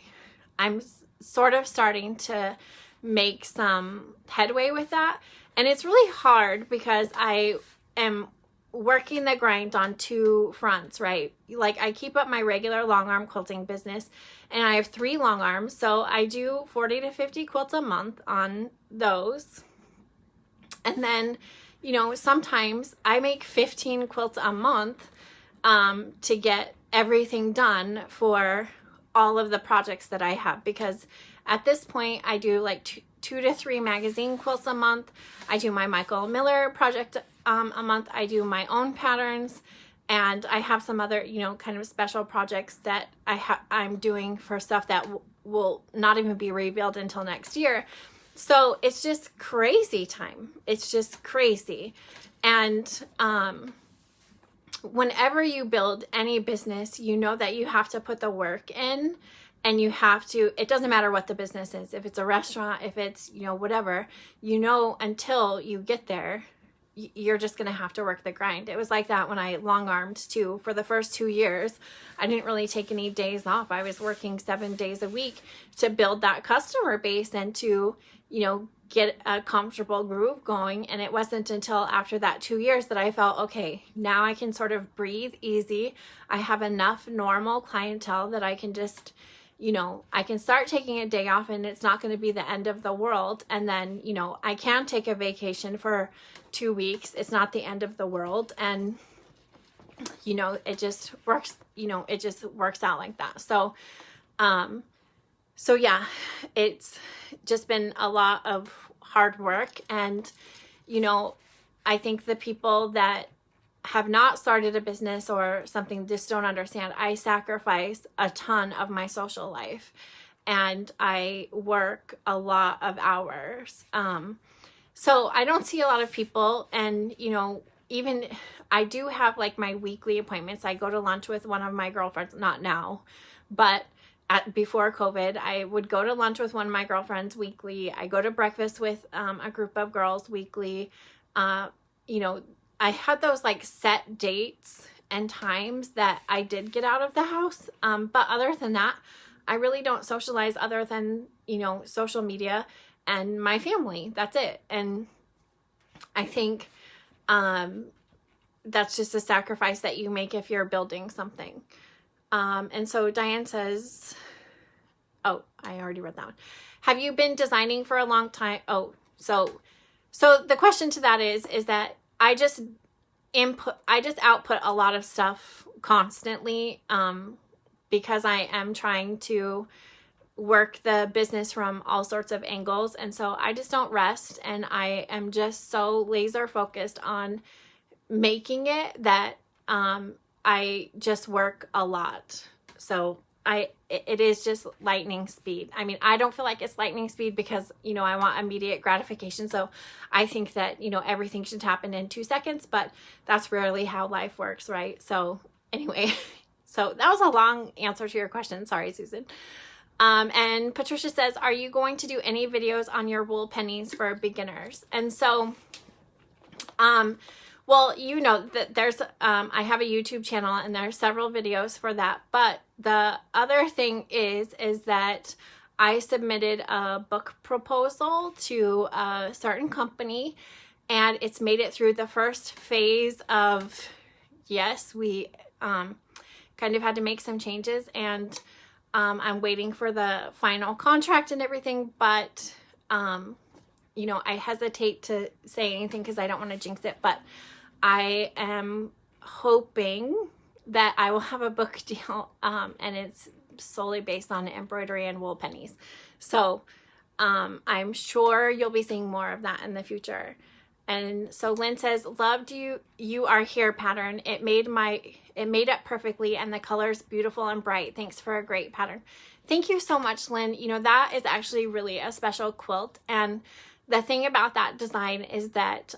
I'm sort of starting to make some headway with that. And it's really hard because I am working the grind on two fronts, right? Like I keep up my regular long arm quilting business, and I have 3 long arms. So I do 40 to 50 quilts a month on those. And then, you know, sometimes I make 15 quilts a month to get everything done for all of the projects that I have, because at this point I do like 2 to 3 magazine quilts a month. I do my Michael Miller project a month. I do my own patterns, and I have some other, you know, kind of special projects that I'm doing for stuff that will not even be revealed until next year. So it's just crazy time. It's just crazy. And whenever you build any business, you know that you have to put the work in, and you have to, it doesn't matter what the business is. If it's a restaurant, if it's, you know, whatever, you know, until you get there, you're just going to have to work the grind. It was like that when I long armed too. For the first 2 years, I didn't really take any days off. I was working 7 days a week to build that customer base and to, you know, get a comfortable groove going. And it wasn't until after that 2 years that I felt, okay, now I can sort of breathe easy. I have enough normal clientele that I can just, you know, I can start taking a day off, and it's not going to be the end of the world. And then, you know, I can take a vacation for 2 weeks. It's not the end of the world. And, you know, it just works, you know, it just works out like that. So, so yeah, it's just been a lot of hard work. And, you know, I think the people that have not started a business or something just don't understand. I sacrifice a ton of my social life, and I work a lot of hours. So I don't see a lot of people, and, you know, even I do have like my weekly appointments. I go to lunch with one of my girlfriends, not now, but before COVID, I would go to lunch with one of my girlfriends weekly. I go to breakfast with a group of girls weekly. You know, I had those like set dates and times that I did get out of the house. But other than that, I really don't socialize other than, you know, social media and my family. That's it. And I think that's just a sacrifice that you make if you're building something. And so Diane says, oh, I already read that one. Have you been designing for a long time? Oh, so the question to that is that I just output a lot of stuff constantly, because I am trying to work the business from all sorts of angles. And so I just don't rest, and I am just so laser focused on making it that, I just work a lot. So it is just lightning speed. I mean, I don't feel like it's lightning speed because, you know, I want immediate gratification. So I think that, you know, everything should happen in 2 seconds, but that's rarely how life works, right? So anyway, so that was a long answer to your question. Sorry, Susan. And Patricia says, are you going to do any videos on your wool pennies for beginners? And so, well, you know that there's, I have a YouTube channel, and there are several videos for that. But the other thing is that I submitted a book proposal to a certain company, and it's made it through the first phase of, yes, we kind of had to make some changes, and I'm waiting for the final contract and everything. But, you know, I hesitate to say anything because I don't want to jinx it, but I am hoping that I will have a book deal, and it's solely based on embroidery and wool pennies. So I'm sure you'll be seeing more of that in the future. And so Lynn says, loved you are here pattern. It made up perfectly, and the color's beautiful and bright. Thanks for a great pattern. Thank you so much, Lynn. You know, that is actually really a special quilt. And the thing about that design is that,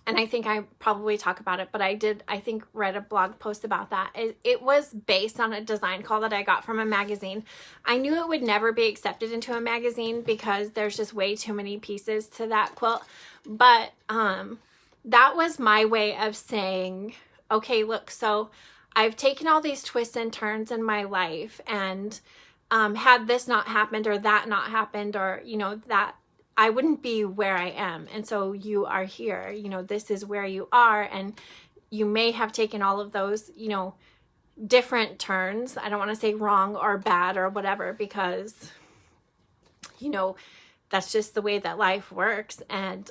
and I think I probably talk about it, but I think read a blog post about that. It was based on a design call that I got from a magazine. I knew it would never be accepted into a magazine because there's just way too many pieces to that quilt. But that was my way of saying, okay, look, so I've taken all these twists and turns in my life, and had this not happened or that not happened, or, you know, that I wouldn't be where I am. And so you are here, you know, this is where you are. And you may have taken all of those, you know, different turns. I don't want to say wrong or bad or whatever, because, you know, that's just the way that life works. And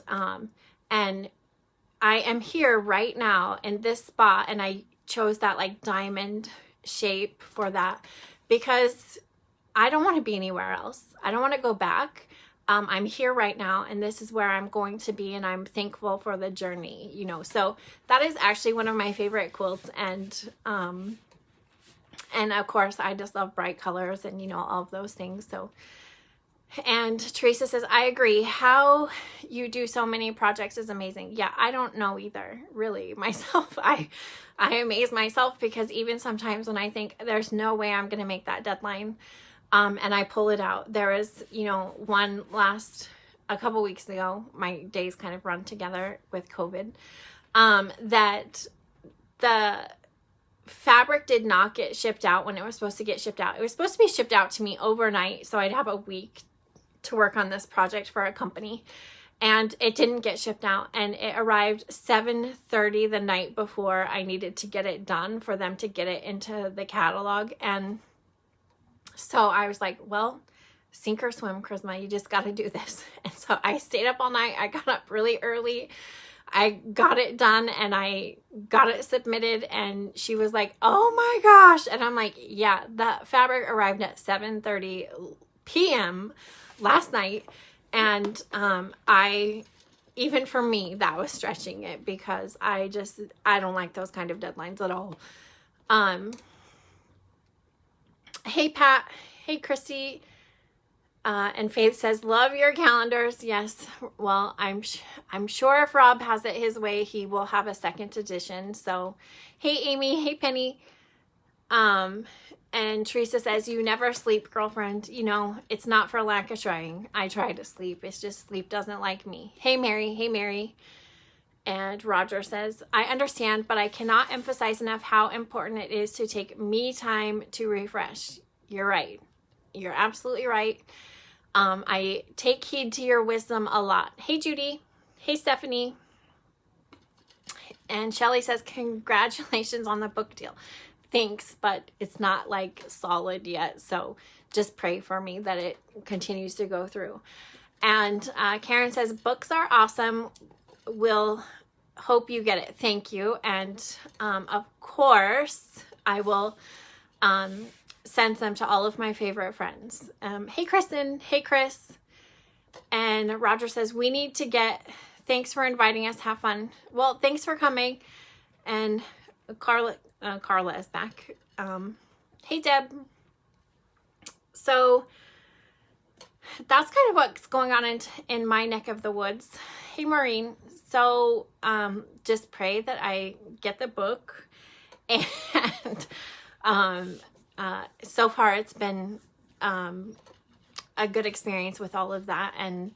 I am here right now in this spot, and I chose that like diamond shape for that because I don't want to be anywhere else. I don't want to go back. I'm here right now, and this is where I'm going to be, and I'm thankful for the journey, you know. So that is actually one of my favorite quilts, and of course I just love bright colors and, you know, all of those things. So, and Teresa says, I agree. How you do so many projects is amazing. Yeah, I don't know either, really, myself. I amaze myself because even sometimes when I think there's no way I'm going to make that deadline, and I pull it out. There is, you know, a couple weeks ago, my days kind of run together with COVID, that the fabric did not get shipped out when it was supposed to get shipped out. It was supposed to be shipped out to me overnight, so I'd have a week to work on this project for a company, and it didn't get shipped out, and it arrived 7:30 the night before I needed to get it done for them to get it into the catalog. And so I was like, well, sink or swim, Charisma, you just got to do this. And so I stayed up all night. I got up really early. I got it done, and I got it submitted, and she was like, oh my gosh. And I'm like, yeah, the fabric arrived at 7:30 p.m. last night. And even for me, that was stretching it because I don't like those kind of deadlines at all. Hey, Pat. Hey, Christy. And Faith says, love your calendars. Yes. Well, I'm sure if Rob has it his way, he will have a second edition. So, hey, Amy. Hey, Penny. And Teresa says, you never sleep, girlfriend. You know, it's not for lack of trying. I try to sleep. It's just sleep doesn't like me. Hey, Mary. Hey, Mary. And Roger says, I understand, but I cannot emphasize enough how important it is to take me time to refresh. You're right. You're absolutely right. I take heed to your wisdom a lot. Hey, Judy. Hey, Stephanie. And Shelly says, congratulations on the book deal. Thanks, but it's not like solid yet. So just pray for me that it continues to go through. And Karen says, books are awesome. We'll hope you get it. Thank you. And of course, I will send them to all of my favorite friends. Hey, Kristen. Hey, Chris. And Roger says, we need to thanks for inviting us. Have fun. Well, thanks for coming. And Carla is back. Hey, Deb. So that's kind of what's going on in my neck of the woods. Hey, Maureen. So just pray that I get the book. And so far it's been a good experience with all of that. And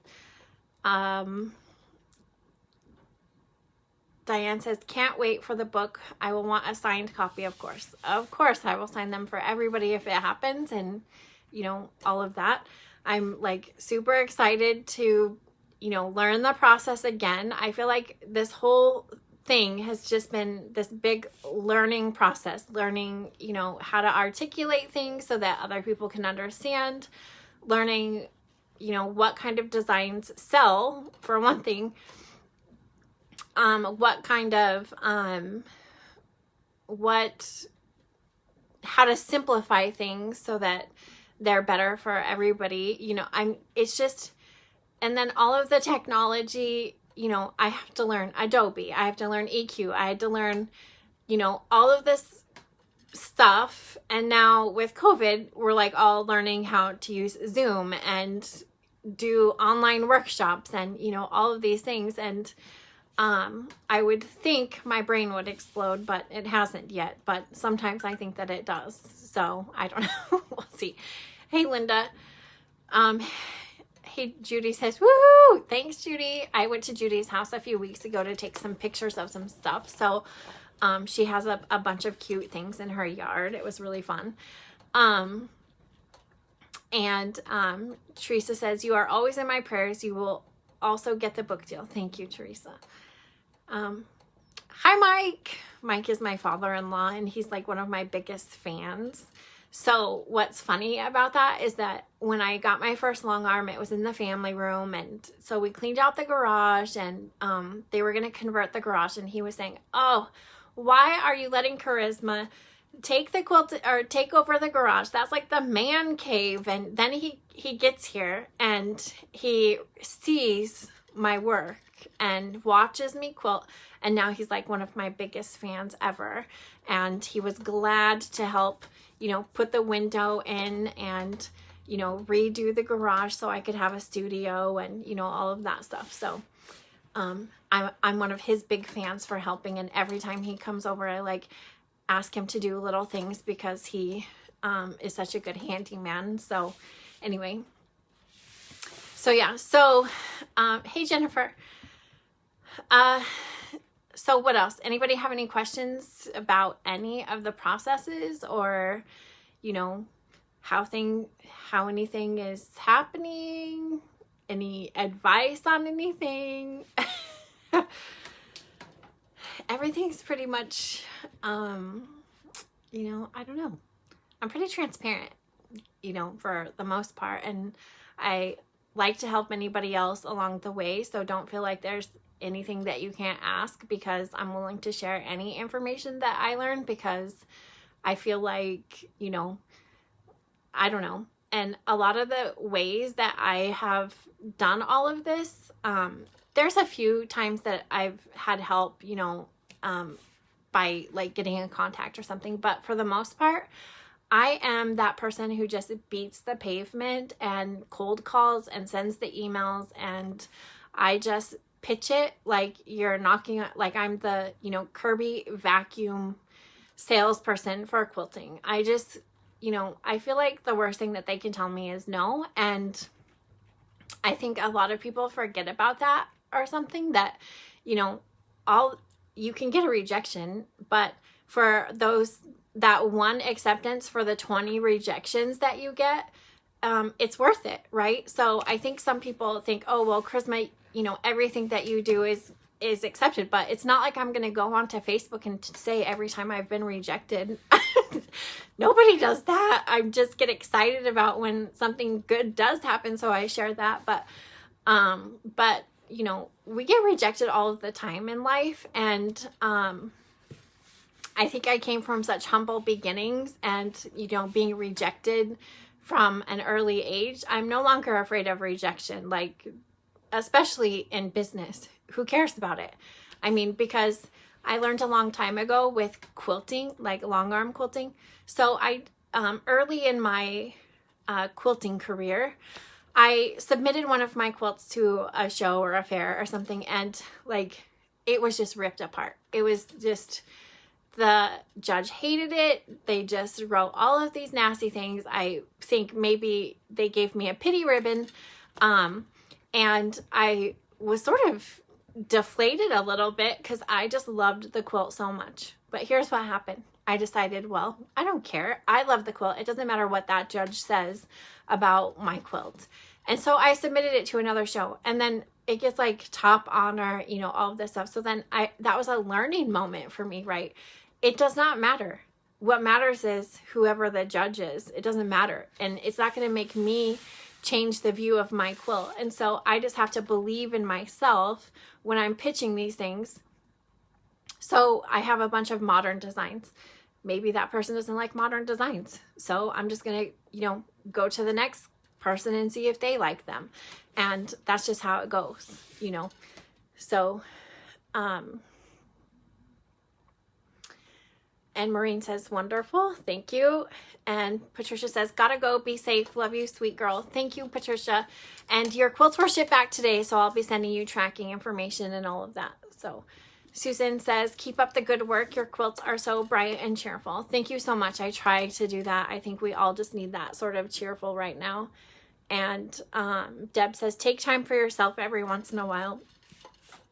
Diane says, can't wait for the book. I will want a signed copy, of course. Of course, I will sign them for everybody if it happens, and, you know, all of that. I'm like super excited to, you know, learn the process again. I feel like this whole thing has just been this big learning process, learning, you know, how to articulate things so that other people can understand, learning, you know, what kind of designs sell, for one thing. What kind of, how to simplify things so that they're better for everybody, you know, it's just, and then all of the technology, you know, I have to learn Adobe, I have to learn EQ, I had to learn, you know, all of this stuff. And now with COVID, we're like all learning how to use Zoom and do online workshops and, you know, all of these things. And I would think my brain would explode, but it hasn't yet. But sometimes I think that it does. So I don't know. We'll see. Hey, Linda. Hey, Judy says, woohoo! Thanks, Judy. I went to Judy's house a few weeks ago to take some pictures of some stuff. So she has a bunch of cute things in her yard. It was really fun. And Teresa says, you are always in my prayers. You will also get the book deal. Thank you, Teresa. Hi, Mike. Mike is my father-in-law, and he's like one of my biggest fans. So what's funny about that is that when I got my first long arm, it was in the family room. And so we cleaned out the garage, and they were going to convert the garage. And he was saying, oh, why are you letting Charisma take the quilt or take over the garage? That's like the man cave. And then he gets here and he sees my work and watches me quilt. And now he's like one of my biggest fans ever. And he was glad to help, you know, put the window in and, you know, redo the garage so I could have a studio and, you know, all of that stuff. So I'm one of his big fans for helping. And every time he comes over, I like ask him to do little things because he is such a good handyman. So anyway, so yeah. So hey, Jennifer. So what else? Anybody have any questions about any of the processes, or, you know, how anything is happening? Any advice on anything? Everything's pretty much, you know, I don't know. I'm pretty transparent, you know, for the most part. And I like to help anybody else along the way. So don't feel like there's anything that you can't ask, because I'm willing to share any information that I learn, because I feel like, you know, I don't know. And a lot of the ways that I have done all of this, there's a few times that I've had help, you know, by like getting in contact or something. But for the most part, I am that person who just beats the pavement and cold calls and sends the emails, and I just pitch it like you're knocking, like I'm the, you know, Kirby vacuum salesperson for quilting. I just, you know, I feel like the worst thing that they can tell me is no. And I think a lot of people forget about that or something, that, you know, you can get a rejection, but for that one acceptance for the 20 rejections that you get, it's worth it, right? So I think some people think, oh, well, Charisma, you know, everything that you do is accepted, but it's not like I'm going to go onto Facebook and say every time I've been rejected. Nobody does that. I just get excited about when something good does happen, so I share that. But you know, we get rejected all of the time in life, and I think I came from such humble beginnings, and, you know, being rejected from an early age, I'm no longer afraid of rejection, like, especially in business. Who cares about it? I mean, because I learned a long time ago with quilting, like long arm quilting. So I, early in my quilting career, I submitted one of my quilts to a show or a fair or something, and like, it was just ripped apart. It was just, the judge hated it. They just wrote all of these nasty things. I think maybe they gave me a pity ribbon. And I was sort of deflated a little bit because I just loved the quilt so much. But here's what happened. I decided, well, I don't care. I love the quilt. It doesn't matter what that judge says about my quilt. And so I submitted it to another show, and then it gets like top honor, you know, all of this stuff. So then that was a learning moment for me, right? It does not matter. What matters is whoever the judge is. It doesn't matter. And it's not going to make me change the view of my quilt. And so I just have to believe in myself when I'm pitching these things. So I have a bunch of modern designs. Maybe that person doesn't like modern designs. So I'm just going to, you know, go to the next person and see if they like them. And that's just how it goes, you know. So, and Maureen says, wonderful. Thank you. And Patricia says, gotta go. Be safe. Love you, sweet girl. Thank you, Patricia. And your quilts were shipped back today, so I'll be sending you tracking information and all of that. So Susan says, keep up the good work. Your quilts are so bright and cheerful. Thank you so much. I try to do that. I think we all just need that sort of cheerful right now. And Deb says, take time for yourself every once in a while.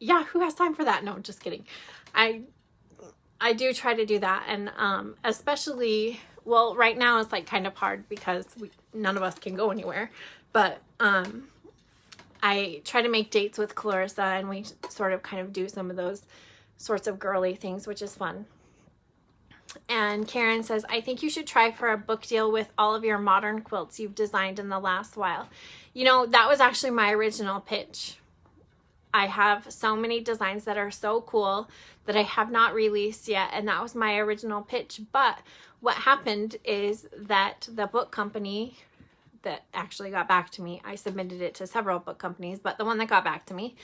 Yeah, who has time for that? No, just kidding. I do try to do that. And especially well, right now it's like kind of hard because none of us can go anywhere, but I try to make dates with Clarissa, and we sort of kind of do some of those sorts of girly things, which is fun. And Karen says, I think you should try for a book deal with all of your modern quilts you've designed in the last while. You know, that was actually my original pitch. I have so many designs that are so cool that I have not released yet, and that was my original pitch. But what happened is that the book company that actually got back to me, I submitted it to several book companies, but the one that got back to me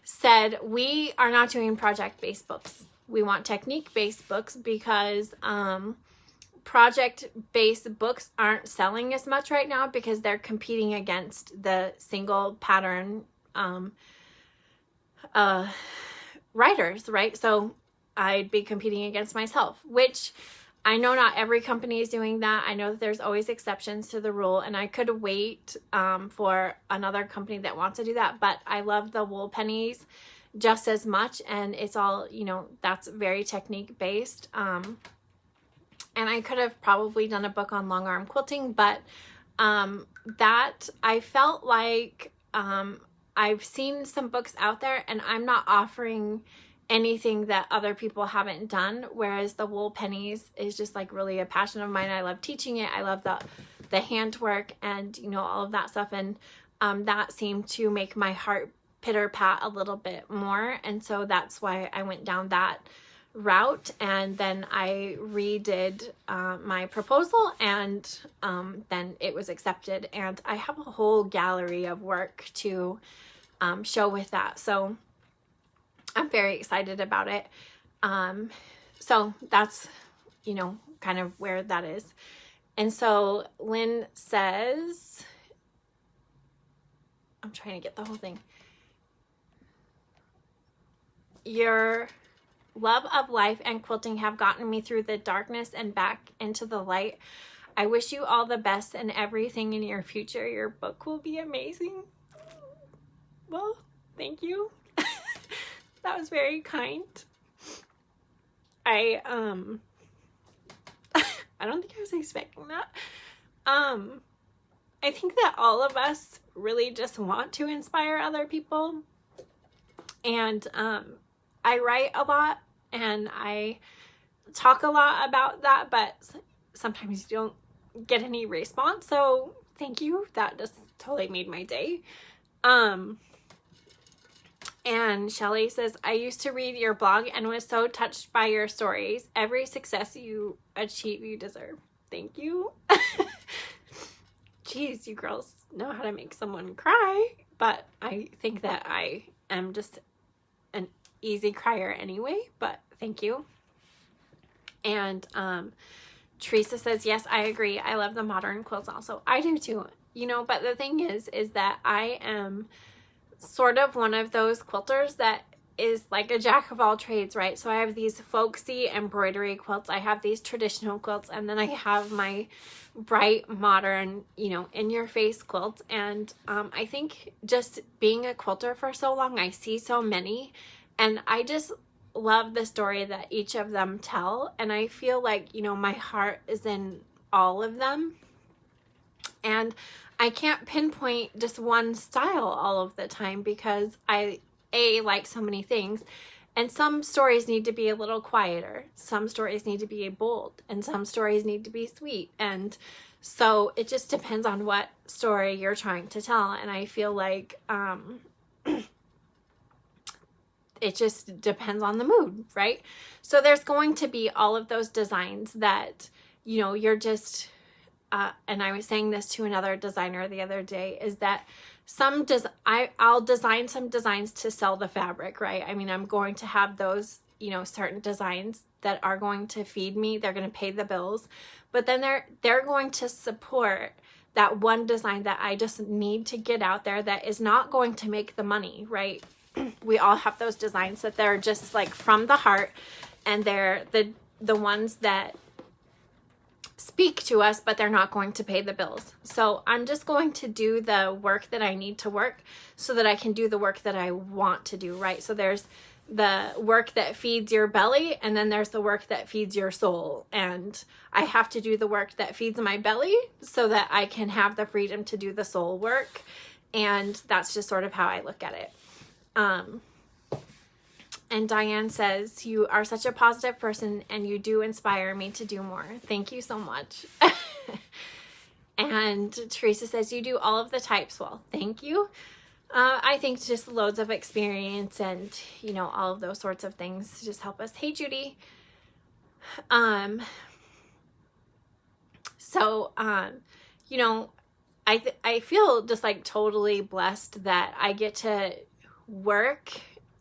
said, we are not doing project-based books. We want technique-based books because project-based books aren't selling as much right now because they're competing against the single pattern writers, right? So I'd be competing against myself, which I know not every company is doing that. I know that there's always exceptions to the rule, and I could wait for another company that wants to do that, but I love the Wool Pennies just as much, and it's all, you know, that's very technique based. And I could have probably done a book on long arm quilting, but that I felt like I've seen some books out there, and I'm not offering anything that other people haven't done, whereas the Wool Pennies is just like really a passion of mine. I love teaching it. I love the handwork and, you know, all of that stuff, and that seemed to make my heart pitter pat a little bit more, and so that's why I went down that route. And then I redid my proposal, and then it was accepted, and I have a whole gallery of work to show with that, so I'm very excited about it. So that's, you know, kind of where that is. And so Lynn says, I'm trying to get the whole thing. Your love of life and quilting have gotten me through the darkness and back into the light. I wish you all the best and everything in your future. Your book will be amazing. Well, thank you. That was very kind. I don't think I was expecting that. I think that all of us really just want to inspire other people. And I write a lot and I talk a lot about that, but sometimes you don't get any response. So thank you. That just totally made my day. And Shelly says, I used to read your blog and was so touched by your stories. Every success you achieve, you deserve. Thank you. Jeez, you girls know how to make someone cry, but I think that I am just an easy crier anyway, but thank you. And Teresa says, yes, I agree. I love the modern quilts also. I do too, you know, but the thing is that I am sort of one of those quilters that is like a jack of all trades, right? So I have these folksy embroidery quilts, I have these traditional quilts, and then I have my bright, modern, you know, in-your-face quilts. And I think just being a quilter for so long, I see so many, and I just love the story that each of them tell. And I feel like, you know, my heart is in all of them. And I can't pinpoint just one style all of the time because I like so many things, and some stories need to be a little quieter, some stories need to be bold, and some stories need to be sweet. And so it just depends on what story you're trying to tell. And I feel like it just depends on the mood, right? So there's going to be all of those designs that, you know, you're just and I was saying this to another designer the other day, is that I'll design some designs to sell the fabric, right? I mean, I'm going to have those, you know, certain designs that are going to feed me. They're going to pay the bills, but then they're going to support that one design that I just need to get out there that is not going to make the money, right? We all have those designs that they're just like from the heart, and they're the ones that speak to us, but they're not going to pay the bills. So I'm just going to do the work that I need to work so that I can do the work that I want to do, right? So there's the work that feeds your belly, and then there's the work that feeds your soul. And I have to do the work that feeds my belly so that I can have the freedom to do the soul work. And that's just sort of how I look at it. And Diane says, you are such a positive person and you do inspire me to do more. Thank you so much. And Teresa says, you do all of the types well. Thank you. I think just loads of experience and, you know, all of those sorts of things just help us. Hey, Judy. You know, I feel just like totally blessed that I get to work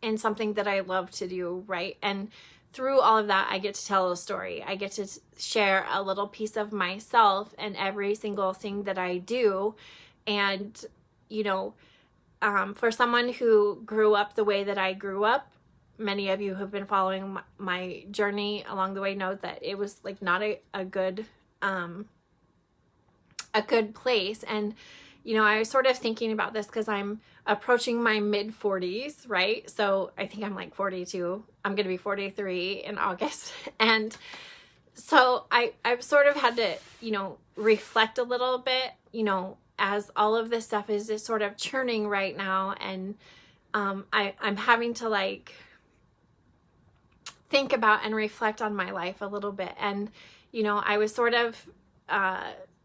in something that I love to do, right? And through all of that, I get to tell a story. I get to share a little piece of myself in every single thing that I do. And, you know, for someone who grew up the way that I grew up, many of you who have been following my journey along the way know that it was like not a good place. And, you know, I was sort of thinking about this because I'm approaching my mid 40s, right? So I think I'm like 42. I'm going to be 43 in August. And so I've sort of had to, you know, reflect a little bit, you know, as all of this stuff is just sort of churning right now. And I'm having to like think about and reflect on my life a little bit. And, you know, I was sort of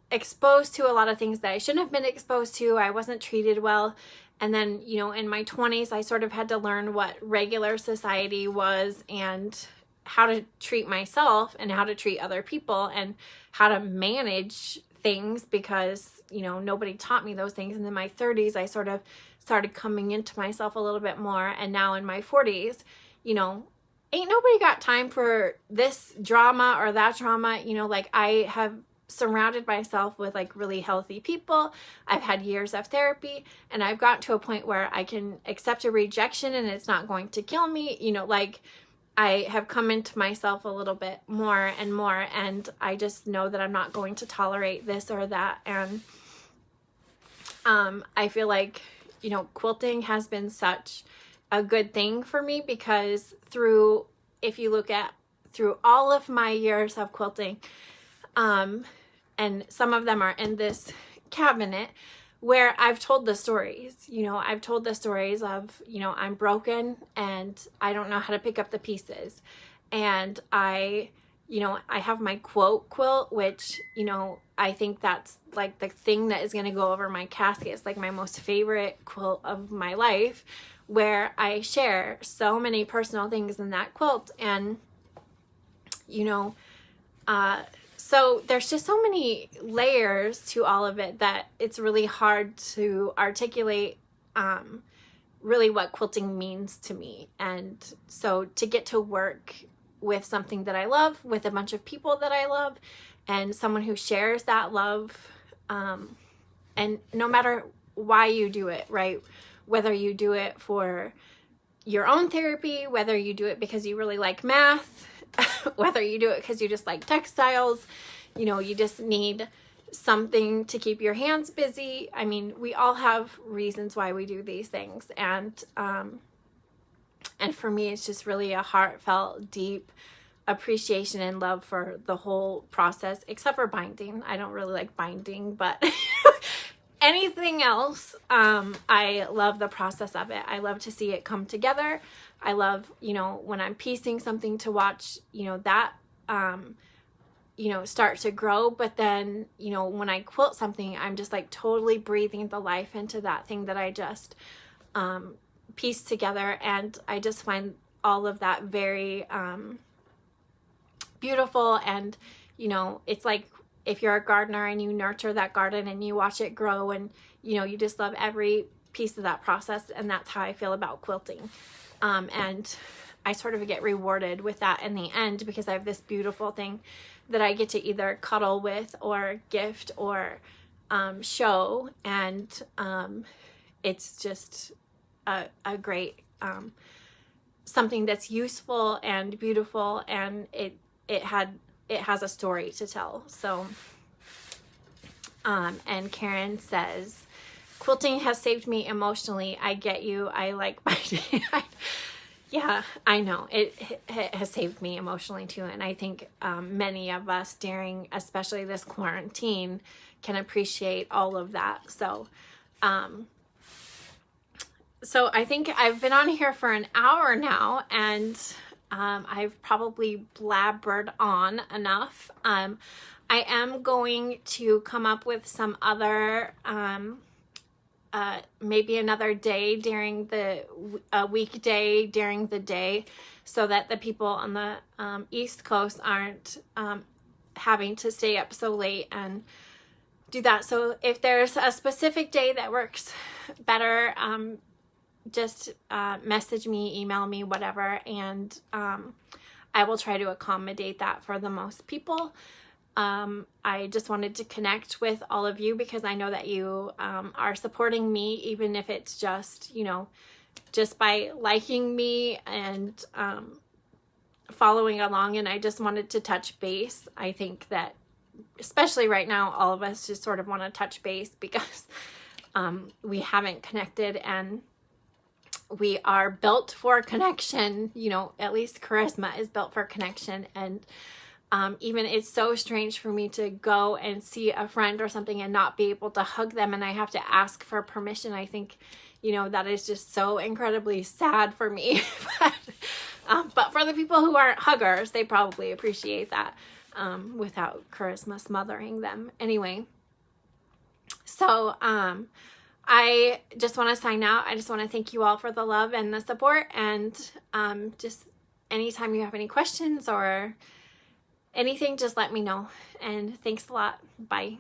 exposed to a lot of things that I shouldn't have been exposed to. I wasn't treated well. And then, you know, in my 20s, I sort of had to learn what regular society was and how to treat myself and how to treat other people and how to manage things because, you know, nobody taught me those things. And in my 30s, I sort of started coming into myself a little bit more. And now in my 40s, you know, ain't nobody got time for this drama or that drama. You know, like I have surrounded myself with like really healthy people. I've had years of therapy and I've gotten to a point where I can accept a rejection and it's not going to kill me. You know, like I have come into myself a little bit more and more, and I just know that I'm not going to tolerate this or that. And I feel like, you know, quilting has been such a good thing for me because if you look at through all of my years of quilting, and some of them are in this cabinet where I've told the stories, you know, I've told the stories of, you know, I'm broken and I don't know how to pick up the pieces. And I have my quote quilt, which, you know, I think that's like the thing that is going to go over my casket. It's like my most favorite quilt of my life, where I share so many personal things in that quilt. And, you know, so there's just so many layers to all of it that it's really hard to articulate really what quilting means to me. And so to get to work with something that I love, with a bunch of people that I love, and someone who shares that love, and no matter why you do it, right? Whether you do it for your own therapy, whether you do it because you really like math, whether you do it because you just like textiles, you know, you just need something to keep your hands busy. I mean, we all have reasons why we do these things. And for me, it's just really a heartfelt, deep appreciation and love for the whole process, except for binding. I don't really like binding, but anything else, I love the process of it. I love to see it come together. I love, you know, when I'm piecing something to watch, you know, that, you know, start to grow. But then, you know, when I quilt something, I'm just like totally breathing the life into that thing that I just pieced together. And I just find all of that very beautiful. And, you know, it's like if you're a gardener and you nurture that garden and you watch it grow, and, you know, you just love every piece of that process. And that's how I feel about quilting. And I sort of get rewarded with that in the end, because I have this beautiful thing that I get to either cuddle with or gift or show. And it's just a great something that's useful and beautiful, and it has a story to tell. So and Karen says, quilting has saved me emotionally. I get you. I like binding. Yeah, I know. It has saved me emotionally too. And I think many of us during, especially this quarantine, can appreciate all of that. Um, so I think I've been on here for an hour now, and I've probably blabbered on enough. I am going to come up with some other, maybe another day during the weekday during the day, so that the people on the East Coast aren't having to stay up so late and do that. So if there's a specific day that works better, just message me, email me, whatever, and I will try to accommodate that for the most people. I just wanted to connect with all of you because I know that you are supporting me, even if it's just, you know, just by liking me and following along. And I just wanted to touch base. I think that especially right now, all of us just sort of want to touch base because we haven't connected, and we are built for connection. You know, at least Charisma is built for connection. And even it's so strange for me to go and see a friend or something and not be able to hug them, and I have to ask for permission. I think, you know, that is just so incredibly sad for me. But for the people who aren't huggers, they probably appreciate that without Charisma smothering them. Anyway, so I just want to sign out. I just want to thank you all for the love and the support, and just anytime you have any questions or anything, just let me know. And thanks a lot. Bye.